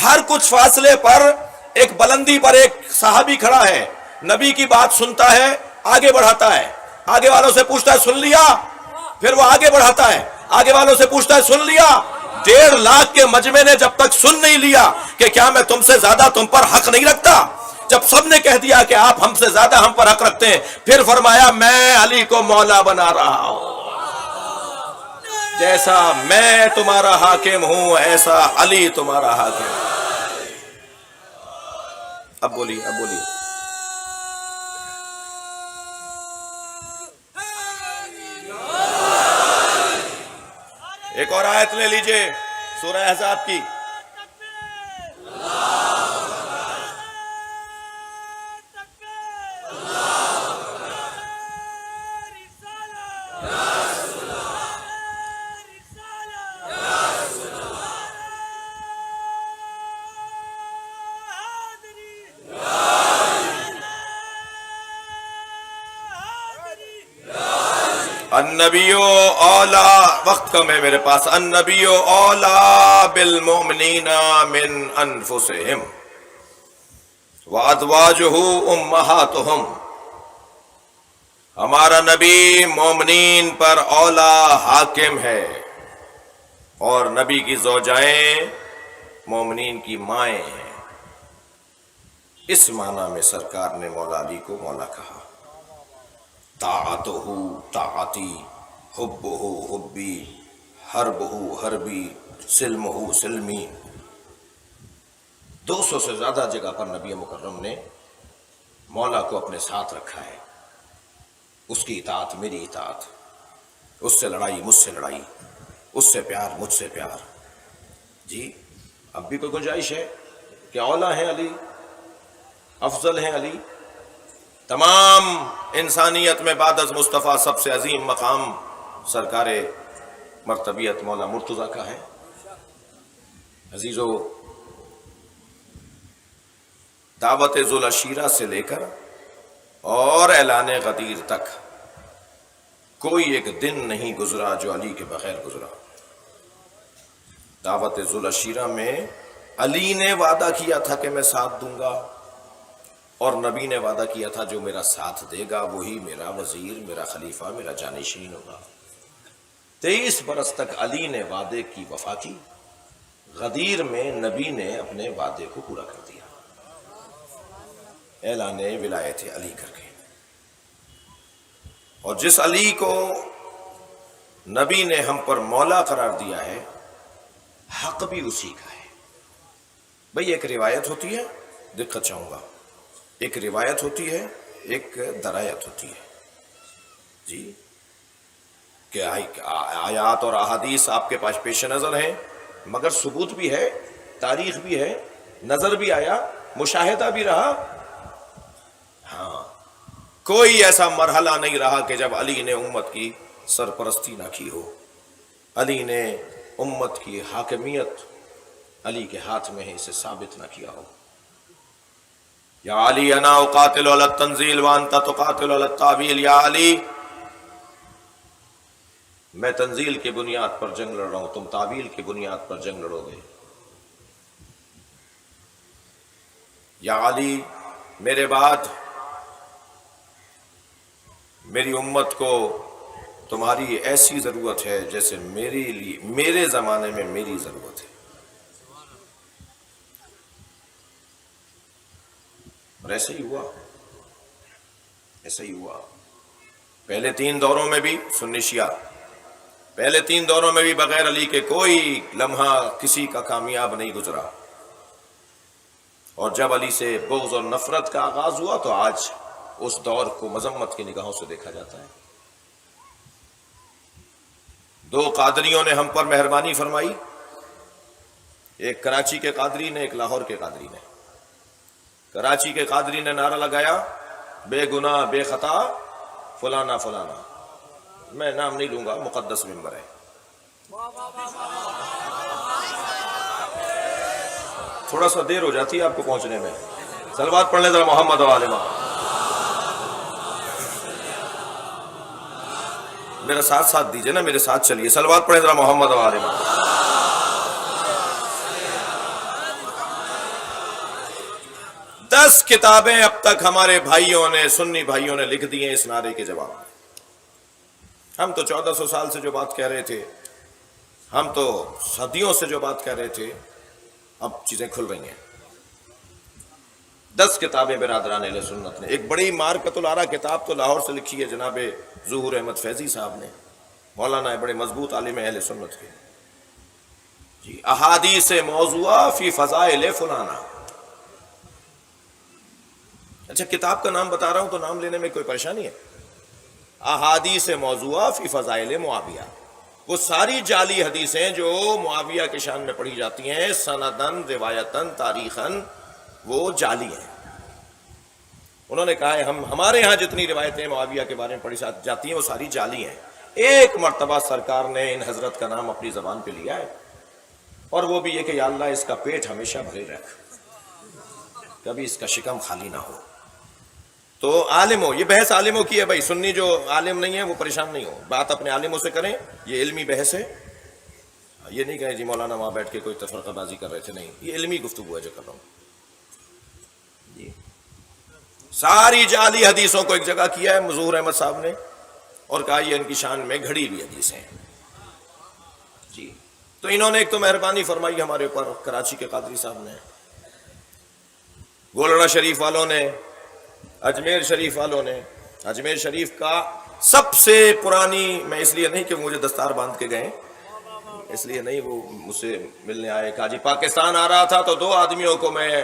ہر کچھ فاصلے پر ایک بلندی پر ایک صحابی کھڑا ہے، نبی کی بات سنتا ہے، آگے بڑھاتا ہے، آگے والوں سے پوچھتا ہے سن لیا، پھر وہ آگے بڑھاتا ہے، آگے والوں سے پوچھتا ہے سن لیا. 1.5 لاکھ کے مجمع نے جب تک سن نہیں لیا کہ کیا میں تم سے زیادہ تم پر حق نہیں رکھتا، جب سب نے کہہ دیا کہ آپ ہم سے زیادہ ہم پر حق رکھتے ہیں، پھر فرمایا میں علی کو مولا بنا رہا ہوں، جیسا میں تمہارا حاکم ہوں ایسا علی تمہارا حاکم. اب بولیے، اب بولیے. ایک اور آیت لے لیجئے سورہ احزاب کی. النبی اولا، وقت کم ہے میرے پاس، النبی اولا بالمؤمنین من انفسہم وازواجہ امہاتہم، ہمارا نبی مومنین پر اولا حاکم ہے، اور نبی کی زوجائیں مومنین کی مائیں ہیں۔ اس معنی میں سرکار نے مولا علی کو مولا کہا، طاعتہ طاعتی، حبہ حبی، حربہ حربی، سلمہ سلمی۔ 200 سے زیادہ جگہ پر نبی مکرم نے مولا کو اپنے ساتھ رکھا ہے۔ اس کی اطاعت میری اطاعت، اس سے لڑائی مجھ سے لڑائی، اس سے پیار مجھ سے پیار۔ جی اب بھی کوئی گنجائش ہے کہ اولا ہے علی، افضل ہے علی؟ تمام انسانیت میں بعد از مصطفیٰ سب سے عظیم مقام سرکار مرتبیت مولا مرتضیٰ کا ہے۔ عزیزو، دعوت ذوالعشیرہ سے لے کر اور اعلان غدیر تک کوئی ایک دن نہیں گزرا جو علی کے بغیر گزرا۔ دعوت ذوالعشیرہ میں علی نے وعدہ کیا تھا کہ میں ساتھ دوں گا، اور نبی نے وعدہ کیا تھا جو میرا ساتھ دے گا وہی میرا وزیر، میرا خلیفہ، میرا جانشین ہوگا۔ 23 برس تک علی نے وعدے کی وفا کی، غدیر میں نبی نے اپنے وعدے کو پورا کر دیا، اعلان ولایت علی کر کے۔ اور جس علی کو نبی نے ہم پر مولا قرار دیا ہے، حق بھی اسی کا ہے۔ بھئی ایک روایت ہوتی ہے، دقت چاہوں گا، ایک روایت ہوتی ہے، ایک درایت ہوتی ہے۔ جی کہ آیات اور احادیث آپ کے پاس پیش نظر ہیں، مگر ثبوت بھی ہے، تاریخ بھی ہے، نظر بھی آیا، مشاہدہ بھی رہا۔ ہاں، کوئی ایسا مرحلہ نہیں رہا کہ جب علی نے امت کی سرپرستی نہ کی ہو، علی نے امت کی حاکمیت علی کے ہاتھ میں ہے اسے ثابت نہ کیا ہو۔ یا علی انا اقاتل علی التنزیل وانت تقاتل علی التاویل، یا علی میں تنزیل کی بنیاد پر جنگ لڑ رہا ہوں، تم تعویل کی بنیاد پر جنگ لڑو گے۔ یا علی میرے بعد میری امت کو تمہاری ایسی ضرورت ہے جیسے میرے زمانے میں میری ضرورت ہے۔ اور ایسا ہی ہوا، ایسا ہی ہوا۔ پہلے 3 دوروں میں بھی سنی شیعہ، پہلے 3 دوروں میں بھی بغیر علی کے کوئی لمحہ کسی کا کامیاب نہیں گزرا، اور جب علی سے بغض اور نفرت کا آغاز ہوا تو آج اس دور کو مذمت کی نگاہوں سے دیکھا جاتا ہے۔ 2 قادریوں نے ہم پر مہربانی فرمائی، ایک کراچی کے قادری نے، ایک لاہور کے قادری نے۔ کراچی کے قادری نے نعرہ لگایا، بے گناہ بے خطا فلانا فلانا، میں نام نہیں لوں گا، مقدس ممبر ہے۔ تھوڑا سا دیر ہو جاتی ہے آپ کو پہنچنے میں، صلوات پڑھ لیں ذرا محمد و آل محمد۔ میرا ساتھ دیجئے نا، میرے ساتھ چلیے، صلوات پڑھیں ذرا محمد و آل محمد۔ 10 کتابیں اب تک ہمارے بھائیوں نے، سنی بھائیوں نے لکھ دی ہیں اس نعرے کے جواب میں۔ ہم تو 1400 سال سے جو بات کہہ رہے تھے، ہم تو صدیوں سے جو بات کہہ رہے تھے، اب چیزیں کھل رہی ہیں۔ 10 کتابیں برادران اہل سنت نے، ایک بڑی مارکۃ الآراء کتاب تو لاہور سے لکھی ہے جناب ظہور احمد فیضی صاحب نے، مولانا ہے، بڑے مضبوط عالم اہل سنت کے۔ جی احادیث موضوعہ فی فضائل فلانا۔ اچھا کتاب کا نام بتا رہا ہوں تو نام لینے میں کوئی پریشانی ہے؟ احادیث موضوعہ فی فضائل معاویہ، وہ ساری جعلی حدیثیں جو معاویہ کے شان میں پڑھی جاتی ہیں، سندن، روایتن، تاریخن، وہ جعلی ہیں۔ انہوں نے کہا ہے ہمارے ہاں جتنی روایتیں معاویہ کے بارے میں پڑھی جاتی ہیں وہ ساری جعلی ہیں۔ ایک مرتبہ سرکار نے ان حضرت کا نام اپنی زبان پہ لیا ہے، اور وہ بھی یہ کہ یا اللہ اس کا پیٹ ہمیشہ بھرے رکھ، کبھی اس کا شکم خالی نہ ہو۔ تو عالموں، یہ بحث عالموں کی ہے بھائی، سنی جو عالم نہیں ہے وہ پریشان نہیں ہو، بات اپنے عالموں سے کریں، یہ علمی بحث ہے. یہ نہیں کہیں جی مولانا وہاں بیٹھ کے کوئی تفرقہ بازی کر رہے تھے، نہیں، یہ علمی گفتگو ہے جو کر رہا ہوں. جی ساری جعلی حدیثوں کو ایک جگہ کیا ہے ظہور احمد صاحب نے، اور کہا یہ ان کی شان میں گھڑی ہوئی حدیثیں ہیں. جی تو انہوں نے ایک تو مہربانی فرمائی ہمارے اوپر، کراچی کے قادری صاحب نے، گولڑا شریف والوں نے، اجمیر شریف والوں نے. اجمیر شریف کا سب سے پرانی، میں اس لیے نہیں کہ مجھے دستار باندھ کے گئے، اس لیے نہیں، وہ مجھ سے ملنے آئے، کہا جی پاکستان آ رہا تھا تو 2 آدمیوں کو میں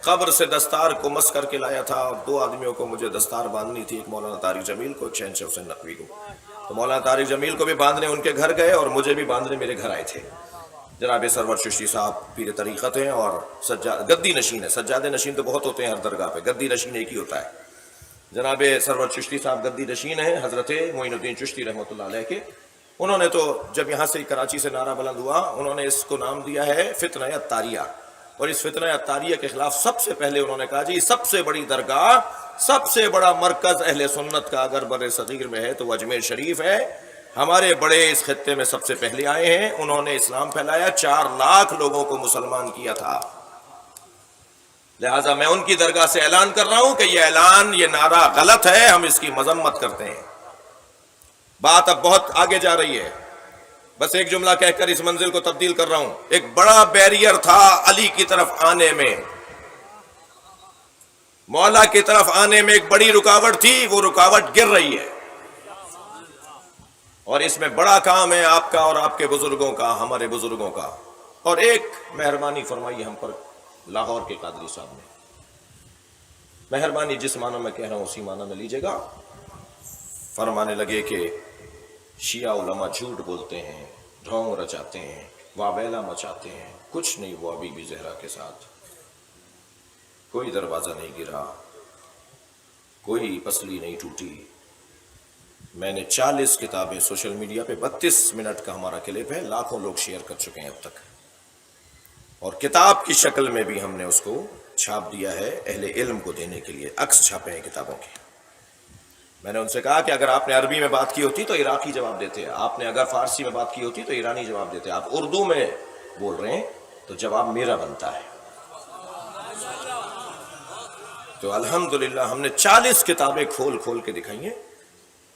قبر سے دستار کو مس کر کے لایا تھا، اور 2 آدمیوں کو مجھے دستار باندھنی تھی، ایک مولانا طارق جمیل کو، ایک شہنشاہ حسین نقوی کو. تو مولانا طارق جمیل کو بھی باندھنے ان کے گھر گئے، اور مجھے بھی باندھنے میرے گھر آئے تھے. جناب سرور چشتی صاحب پیر طریقت ہیں اور گدی نشین ہے. سجاد نشین تو بہت ہوتے ہیں ہر درگاہ پہ، گدی نشین ایک ہی ہوتا ہے. جناب سرور چشتی صاحب گدی نشین ہیں، حضرت معین الدین چشتی رحمۃ اللہ علیہ کے. انہوں نے تو جب یہاں سے کراچی سے نعرہ بلند ہوا، انہوں نے اس کو نام دیا ہے فتنہ الطاریہ. اور اس فتنہ الطاریہ کے خلاف سب سے پہلے انہوں نے کہا جی سب سے بڑی درگاہ، سب سے بڑا مرکز اہل سنت کا اگر بر صغیر میں ہے تو وہ اجمیر شریف ہے. ہمارے بڑے اس خطے میں سب سے پہلے آئے ہیں، انہوں نے اسلام پھیلایا، 4 لاکھ لوگوں کو مسلمان کیا تھا. لہٰذا میں ان کی درگاہ سے اعلان کر رہا ہوں کہ یہ اعلان، یہ نعرہ غلط ہے، ہم اس کی مذمت کرتے ہیں. بات اب بہت آگے جا رہی ہے، بس ایک جملہ کہہ کر اس منزل کو تبدیل کر رہا ہوں. ایک بڑا بیریئر تھا علی کی طرف آنے میں، مولا کی طرف آنے میں ایک بڑی رکاوٹ تھی، وہ رکاوٹ گر رہی ہے. اور اس میں بڑا کام ہے آپ کا اور آپ کے بزرگوں کا، ہمارے بزرگوں کا. اور ایک مہربانی فرمائی ہم پر لاہور کے قادری صاحب نے، مہربانی جس معنی میں کہہ رہا ہوں اسی معنی میں لیجیے گا. فرمانے لگے کہ شیعہ علماء جھوٹ بولتے ہیں، ڈھونگ رچاتے ہیں، واویلا مچاتے ہیں، کچھ نہیں ہوا بی بی زہرا کے ساتھ، کوئی دروازہ نہیں گرا، کوئی پسلی نہیں ٹوٹی. میں نے 40 کتابیں سوشل میڈیا پہ، 32 منٹ کا ہمارا کلپ ہے، لاکھوں لوگ شیئر کر چکے ہیں اب تک، اور کتاب کی شکل میں بھی ہم نے اس کو چھاپ دیا ہے اہل علم کو دینے کے لیے، عکس چھاپے ہیں کتابوں کے. میں نے ان سے کہا کہ اگر آپ نے عربی میں بات کی ہوتی تو عراقی جواب دیتے، آپ نے اگر فارسی میں بات کی ہوتی تو ایرانی جواب دیتے، آپ اردو میں بول رہے ہیں تو جواب میرا بنتا ہے. تو الحمدللہ ہم نے 40 کتابیں کھول کھول کے دکھائی ہیں،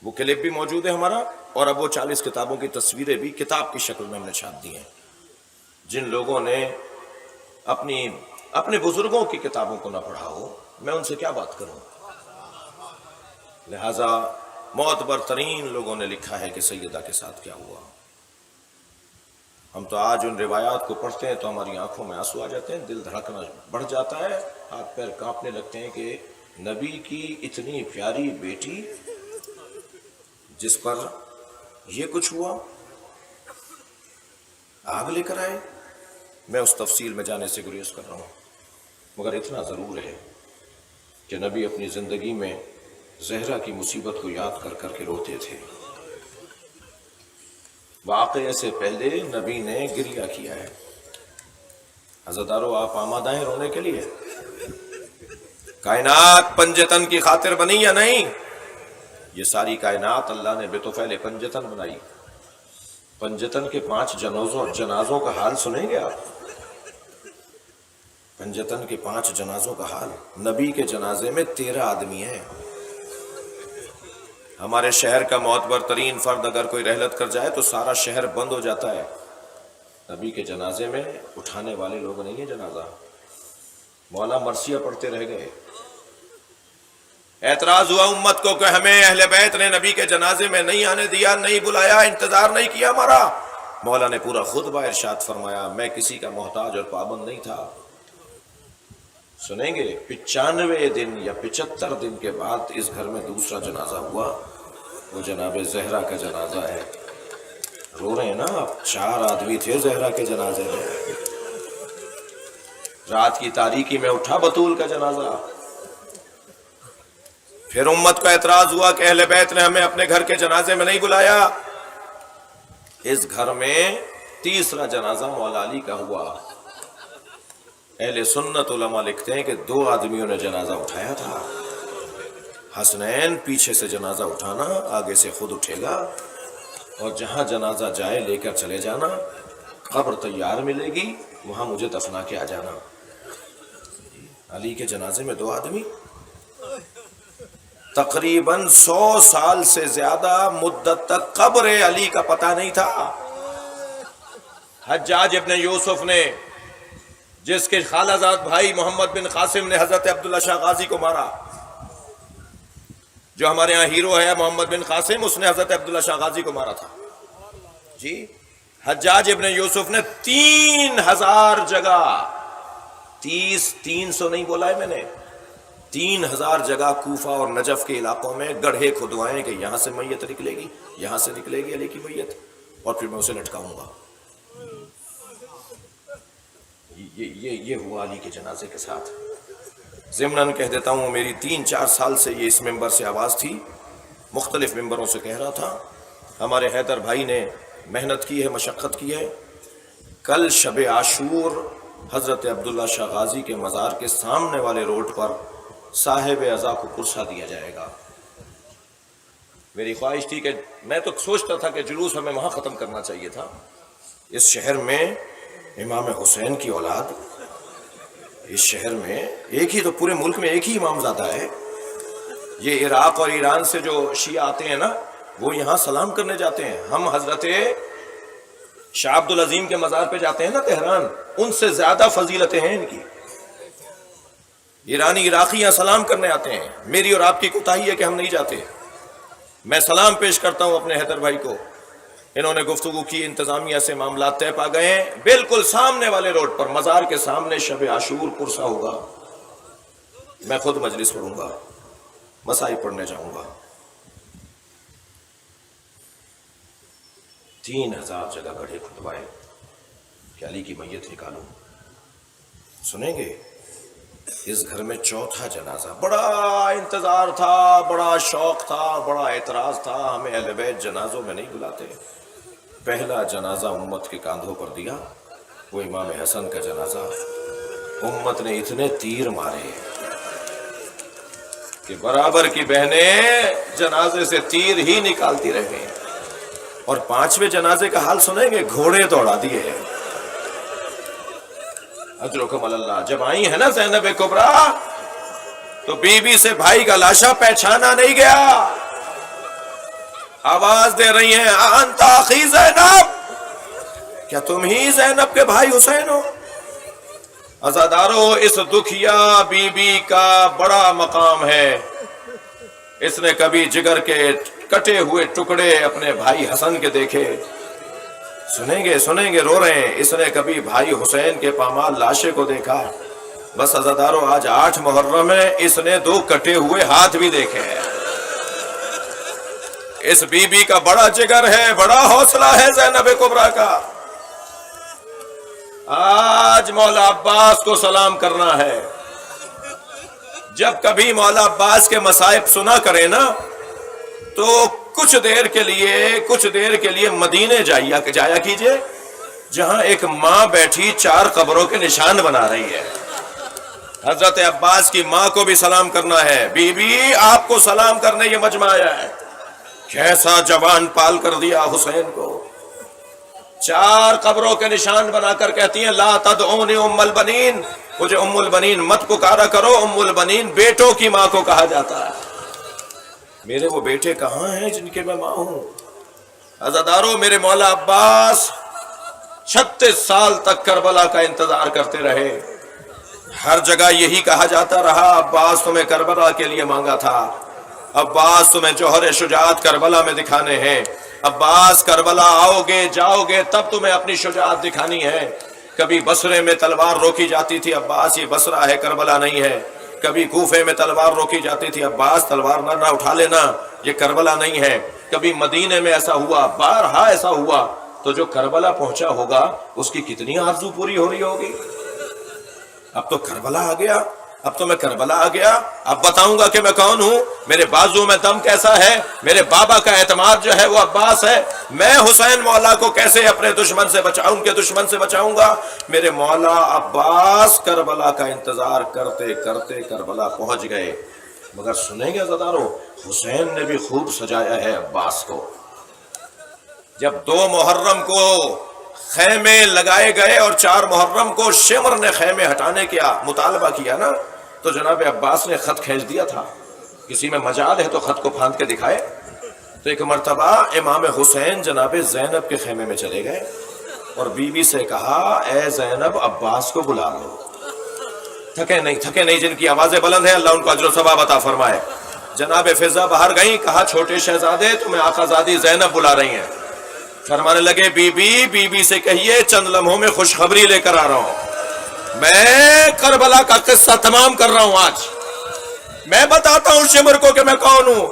وہ کلپ بھی موجود ہے ہمارا، اور اب وہ 40 کتابوں کی تصویریں بھی کتاب کی شکل میں ہم نے چھاپ دی ہیں. جن لوگوں نے اپنے بزرگوں کی کتابوں کو نہ پڑھا ہو، میں ان سے کیا بات کروں. لہذا معتبر ترین لوگوں نے لکھا ہے کہ سیدہ کے ساتھ کیا ہوا. ہم تو آج ان روایات کو پڑھتے ہیں تو ہماری آنکھوں میں آنسو آ جاتے ہیں، دل دھڑکنا بڑھ جاتا ہے، ہاتھ پیر کانپنے لگتے ہیں کہ نبی کی اتنی پیاری بیٹی جس پر یہ کچھ ہوا، آگ لے کر آئے. میں اس تفصیل میں جانے سے گریز کر رہا ہوں، مگر اتنا ضرور ہے کہ نبی اپنی زندگی میں زہرا کی مصیبت کو یاد کر کر کے روتے تھے. واقعے سے پہلے نبی نے گریہ کیا ہے. عزادارو آپ آمادہ ہیں رونے کے لیے؟ کائنات پنجتن کی خاطر بنی یا نہیں؟ یہ ساری کائنات اللہ نے بطفیل پنجتن بنائی. پنجتن کے 5 جنازوں کا حال سنیں گے آپ؟ پنجتن کے 5 جنازوں کا حال. نبی کے جنازے میں 13 آدمی ہیں. ہمارے شہر کا معتبر ترین فرد اگر کوئی رحلت کر جائے تو سارا شہر بند ہو جاتا ہے. نبی کے جنازے میں اٹھانے والے لوگ نہیں ہیں جنازہ. مولا مرثیہ پڑھتے رہ گئے. اعتراض ہوا امت کو کہ ہمیں اہل بیت نے نبی کے جنازے میں نہیں آنے دیا، نہیں بلایا، انتظار نہیں کیا ہمارا. مولا نے پورا خطبہ ارشاد فرمایا، میں کسی کا محتاج اور پابند نہیں تھا. سنیں گے 95 دن یا 75 دن کے بعد اس گھر میں دوسرا جنازہ ہوا، وہ جناب زہرا کا جنازہ ہے. رو رہے ہیں نا آپ؟ 4 آدمی تھے زہرا کے جنازے میں. رات کی تاریکی میں اٹھا بطول کا جنازہ. پھر امت کو اعتراض ہوا کہ اہل بیت نے ہمیں اپنے گھر کے جنازے میں نہیں بلایا. اس گھر میں تیسرا جنازہ مولا علی کا ہوا. اہل سنت علماء لکھتے ہیں کہ 2 آدمیوں نے جنازہ اٹھایا تھا. حسنین پیچھے سے جنازہ اٹھانا، آگے سے خود اٹھے گا، اور جہاں جنازہ جائے لے کر چلے جانا، قبر تیار ملے گی، وہاں مجھے دفنا کے آ جانا۔ علی کے جنازے میں 2 آدمی تقریباً 100 سال سے زیادہ مدت تک قبر علی کا پتہ نہیں تھا۔ حجاج ابن یوسف نے، جس کے خالہ زاد بھائی محمد بن قاسم نے حضرت عبداللہ شاہ غازی کو مارا، جو ہمارے ہاں ہیرو ہے محمد بن قاسم، اس نے حضرت عبداللہ شاہ غازی کو مارا تھا جی۔ حجاج ابن یوسف نے 3000 جگہ، 300 نہیں بولا ہے میں نے، 3000 جگہ کوفہ اور نجف کے علاقوں میں گڑھے کھدوائے کہ یہاں سے میت نکلے گی، یہاں سے نکلے گی علی کی میت، اور پھر میں اسے لٹکاؤں گا۔ یہ ہوا علی کے جنازے کے ساتھ۔ ضمناً کہہ دیتا ہوں، میری 3-4 سال سے یہ اس ممبر سے آواز تھی، مختلف ممبروں سے کہہ رہا تھا، ہمارے حیدر بھائی نے محنت کی ہے، مشقت کی ہے۔ کل شب عاشور حضرت عبداللہ شاہ غازی کے مزار کے سامنے والے روڈ پر صاحب عزا کو پرسہ دیا جائے گا۔ میری خواہش تھی کہ میں تو سوچتا تھا کہ جلوس ہمیں وہاں ختم کرنا چاہیے تھا۔ اس شہر میں امام حسین کی اولاد، اس شہر میں ایک ہی، تو پورے ملک میں ایک ہی امام زادہ ہے۔ یہ عراق اور ایران سے جو شیعہ آتے ہیں نا، وہ یہاں سلام کرنے جاتے ہیں۔ ہم حضرت شاہ عبد العظیم کے مزار پہ جاتے ہیں نا تہران، ان سے زیادہ فضیلتیں ہیں ان کی۔ ایرانی عراقی یہاں سلام کرنے آتے ہیں۔ میری اور آپ کی کوتاہی ہے کہ ہم نہیں جاتے۔ میں سلام پیش کرتا ہوں اپنے حیدر بھائی کو، انہوں نے گفتگو کی، انتظامیہ سے معاملات طے پا گئے ہیں، بالکل سامنے والے روڈ پر مزار کے سامنے شب عاشور پرسہ ہوگا۔ میں خود مجلس پڑھوں گا، مسائل پڑھنے جاؤں گا۔ 3000 جگہ گڑھے کھدوائے کہ علی کی میت نکالوں۔ سنیں گے؟ اس گھر میں 4تھا جنازہ۔ بڑا انتظار تھا، بڑا شوق تھا، بڑا اعتراض تھا، ہمیں اہل بیت جنازوں میں نہیں بلاتے۔ پہلا جنازہ امت کے کاندھوں پر دیا، وہ امام حسن کا جنازہ۔ امت نے اتنے تیر مارے کہ برابر کی بہنیں جنازے سے تیر ہی نکالتی رہ گئیں۔ اور 5ویں جنازے کا حال سنیں گے؟ گھوڑے دوڑا دیے ہیں۔ اجرکم اللہ۔ جب آئی ہے نا زینب کبریٰ، تو بی بی سے بھائی کا لاشا پہچانا نہیں گیا، آواز دے رہی ہیں، انت اخی زینب، کیا تم ہی زینب کے بھائی حسین ہو؟ عزادارو، اس دکھیا بی بی کا بڑا مقام ہے۔ اس نے کبھی جگر کے کٹے ہوئے ٹکڑے اپنے بھائی حسن کے دیکھے؟ سنیں گے، رو رہے ہیں۔ اس نے کبھی بھائی حسین کے پامال لاشے کو دیکھا؟ بس عزادارو، آج 8 محرم ہے، اس نے 2 کٹے ہوئے ہاتھ بھی دیکھے ہیں۔ اس بی بی کا بڑا جگر ہے، بڑا حوصلہ ہے زینب کبریٰ کا۔ آج مولا عباس کو سلام کرنا ہے۔ جب کبھی مولا عباس کے مصائب سنا کرے نا، تو کچھ دیر کے لیے مدینے جایا کیجئے، جہاں ایک ماں بیٹھی 4 قبروں کے نشان بنا رہی ہے۔ حضرت عباس کی ماں کو بھی سلام کرنا ہے۔ بی بی، آپ کو سلام کرنے یہ مجمع آیا ہے۔ کیسا جوان پال کر دیا حسین کو۔ 4 قبروں کے نشان بنا کر کہتی ہیں، لا تدعونی ام البنین، مجھے ام البنین مت پکارا کرو۔ ام البنین بیٹوں کی ماں کو کہا جاتا ہے۔ میرے وہ بیٹے کہاں ہیں جن کے میں ماں ہوں؟ عزادارو، میرے مولا عباس 36 سال تک کربلا کا انتظار کرتے رہے۔ ہر جگہ یہی کہا جاتا رہا، عباس تمہیں کربلا کے لیے مانگا تھا، عباس تمہیں جوہر شجاعت کربلا میں دکھانے ہیں، عباس کربلا آؤ گے جاؤ گے تب تمہیں اپنی شجاعت دکھانی ہے۔ کبھی بصرے میں تلوار روکی جاتی تھی، عباس یہ بصرہ ہے، کربلا نہیں ہے۔ کبھی کوفے میں تلوار روکی جاتی تھی، عباس تلوار نہ اٹھا لینا، یہ کربلا نہیں ہے۔ کبھی مدینے میں ایسا ہوا، بارہا ایسا ہوا، تو جو کربلا پہنچا ہوگا اس کی کتنی آرزو پوری ہو رہی ہوگی۔ اب تو کربلا آ گیا، اب تو میں کربلا آ گیا، اب بتاؤں گا کہ میں کون ہوں، میرے بازو میں دم کیسا ہے، میرے بابا کا اعتماد جو ہے وہ عباس ہے، میں حسین مولا کو کیسے اپنے دشمن سے بچاؤں، ان کے دشمن سے بچاؤں گا۔ میرے مولا عباس کربلا کا انتظار کرتے کرتے کربلا پہنچ گئے۔ مگر سنیں گے عزادارو، حسین نے بھی خوب سجایا ہے عباس کو۔ جب 2 محرم کو خیمے لگائے گئے اور 4 محرم کو شمر نے خیمے ہٹانے کا مطالبہ کیا نا، تو جناب عباس نے خط کھینچ دیا تھا۔ کسی میں مجال ہے تو خط کو پھاند کے دکھائے۔ تو ایک مرتبہ امام حسین جناب زینب کے خیمے میں چلے گئے اور بیوی سے کہا، اے زینب عباس کو بلا لو۔ تھکے نہیں جن کی آوازیں بلند ہیں، اللہ ان کو اجر و ثواب عطا فرمائے۔ جناب فضا باہر گئیں، کہا چھوٹے شہزادے تمہیں آقا زادی زینب بلا رہی ہیں۔ فرمانے لگے بی سے کہیے چند لمحوں میں خوشخبری لے کر آ رہا ہوں، میں کربلا کا قصہ تمام کر رہا ہوں، آج میں بتاتا ہوں شمر کو کہ میں کون ہوں۔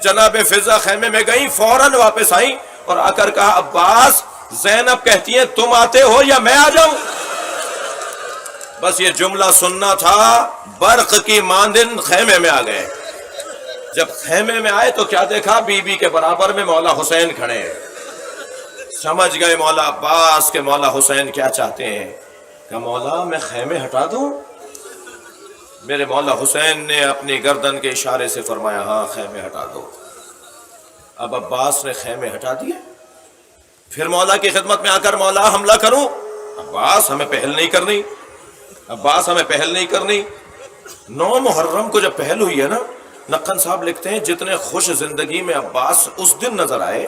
جناب فضا خیمے میں گئی، فوراً واپس آئیں اور آ کر کہا، عباس زینب کہتی ہیں تم آتے ہو یا میں آ جاؤں؟ بس یہ جملہ سننا تھا، برق کی مانند خیمے میں آ گئے۔ جب خیمے میں آئے تو کیا دیکھا، بی کے برابر میں مولا حسین کھڑے ہیں۔ سمجھ گئے مولا عباس کہ مولا حسین کیا چاہتے ہیں، کہ مولا میں خیمے ہٹا دوں؟ میرے مولا حسین نے اپنی گردن کے اشارے سے فرمایا، ہاں خیمے ہٹا دو۔ اب عباس نے خیمے ہٹا دیے۔ پھر مولا کی خدمت میں آ کر، مولا حملہ کروں؟ عباس ہمیں پہل نہیں کرنی، عباس ہمیں پہل نہیں کرنی۔ 9 محرم کو جب پہل ہوئی ہے نا، نقن صاحب لکھتے ہیں جتنے خوش زندگی میں عباس اس دن نظر آئے،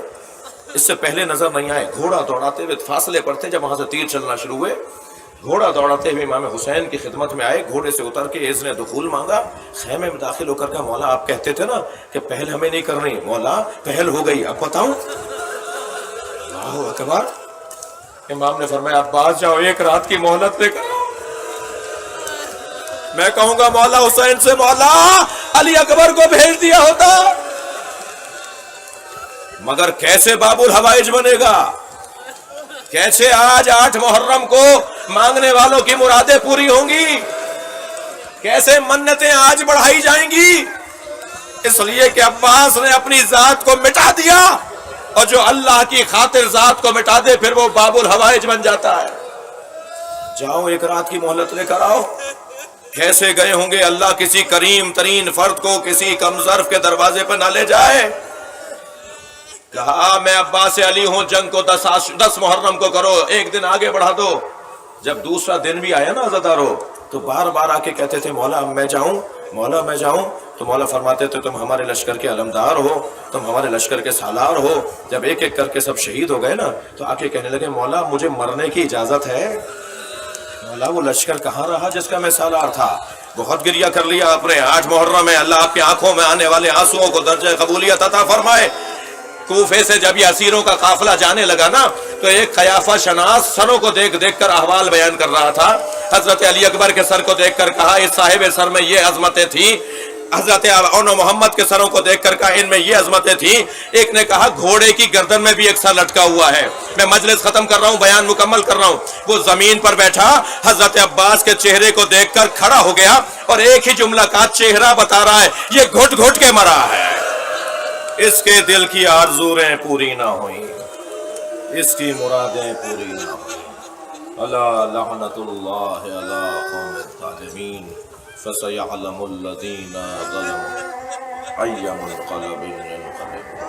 اس سے پہلے نظر نہیں آئے۔ گھوڑا دوڑاتے ہوئے فاصلے پر تھے، جب وہاں سے تیر چلنا شروع ہوئے، گھوڑا دوڑاتے ہوئے امام حسین کی خدمت میں آئے، گھوڑے سے اتر کے اذن دخول مانگا، خیمے میں داخل ہو کر کہا، مولا آپ کہتے تھے نا کہ پہل ہمیں نہیں کرنی، مولا پہل ہو گئی، اب بتاؤں؟ اللہ اکبر۔ امام نے فرمایا، عباس جاؤ 1 رات کی مہلت لے کر، میں کہوں گا مولا حسین سے، مولا علی اکبر کو بھیج دیا ہوتا۔ مگر کیسے باب الحوائج بنے گا؟ کیسے آج 8 محرم کو مانگنے والوں کی مرادیں پوری ہوں گی؟ کیسے منتیں آج بڑھائی جائیں گی؟ اس لیے کہ عباس نے اپنی ذات کو مٹا دیا، اور جو اللہ کی خاطر ذات کو مٹا دے پھر وہ باب الحوائج بن جاتا ہے۔ جاؤ 1 رات کی مہلت لے کر آؤ۔ کیسے گئے ہوں گے؟ اللہ کسی کریم ترین فرد کو کسی کم ظرف کے دروازے پر نہ لے جائے۔ کہا میں عباس علی ہوں، جنگ کو 10 محرم کو کرو، 1 دن آگے بڑھا دو۔ جب دوسرا دن بھی آیا نا عزادارو، تو بار بار آ کے کہتے تھے، مولا میں جاؤں، مولا میں جاؤں۔ تو مولا فرماتے تھے، تم ہمارے لشکر کے علمدار ہو، تم ہمارے لشکر کے سالار ہو۔ جب ایک ایک کر کے سب شہید ہو گئے نا، تو آ کے کہنے لگے، مولا مجھے مرنے کی اجازت ہے۔ مولا وہ لشکر کہاں رہا جس کا میں سالار تھا؟ بہت گریہ کر لیا آپ نے، 8 محرم ہے، اللہ آپ کی آنکھوں میں آنے والے آنسوؤں کو درجہ قبولیت عطا فرمائے۔ کوفے سے جب یہ اسیروں کا قافلہ جانے لگا نا، تو ایک قیافہ شناس سروں کو دیکھ دیکھ کر احوال بیان کر رہا تھا۔ حضرت علی اکبر کے سر کو دیکھ کر کہا، اس صاحب سر میں یہ عظمتیں تھیں۔ حضرت اون محمد کے سروں کو دیکھ کر کہا، ان میں یہ عظمتیں تھیں۔ ایک نے کہا، گھوڑے کی گردن میں بھی ایک سر لٹکا ہوا ہے۔ میں مجلس ختم کر رہا ہوں، بیان مکمل کر رہا ہوں۔ وہ زمین پر بیٹھا، حضرت عباس کے چہرے کو دیکھ کر کھڑا ہو گیا، اور ایک ہی جملہ کا چہرہ بتا رہا ہے، یہ گھٹ گھٹ کے مرا ہے۔ اس کے دل کی آرزویں پوری نہ ہوئیں، اس کی مرادیں پوری نہ ہوئیں۔ الا لعنت اللہ علی قوم الظالمین فسيعلم الذين ظلموا أي منقلب ينقلبون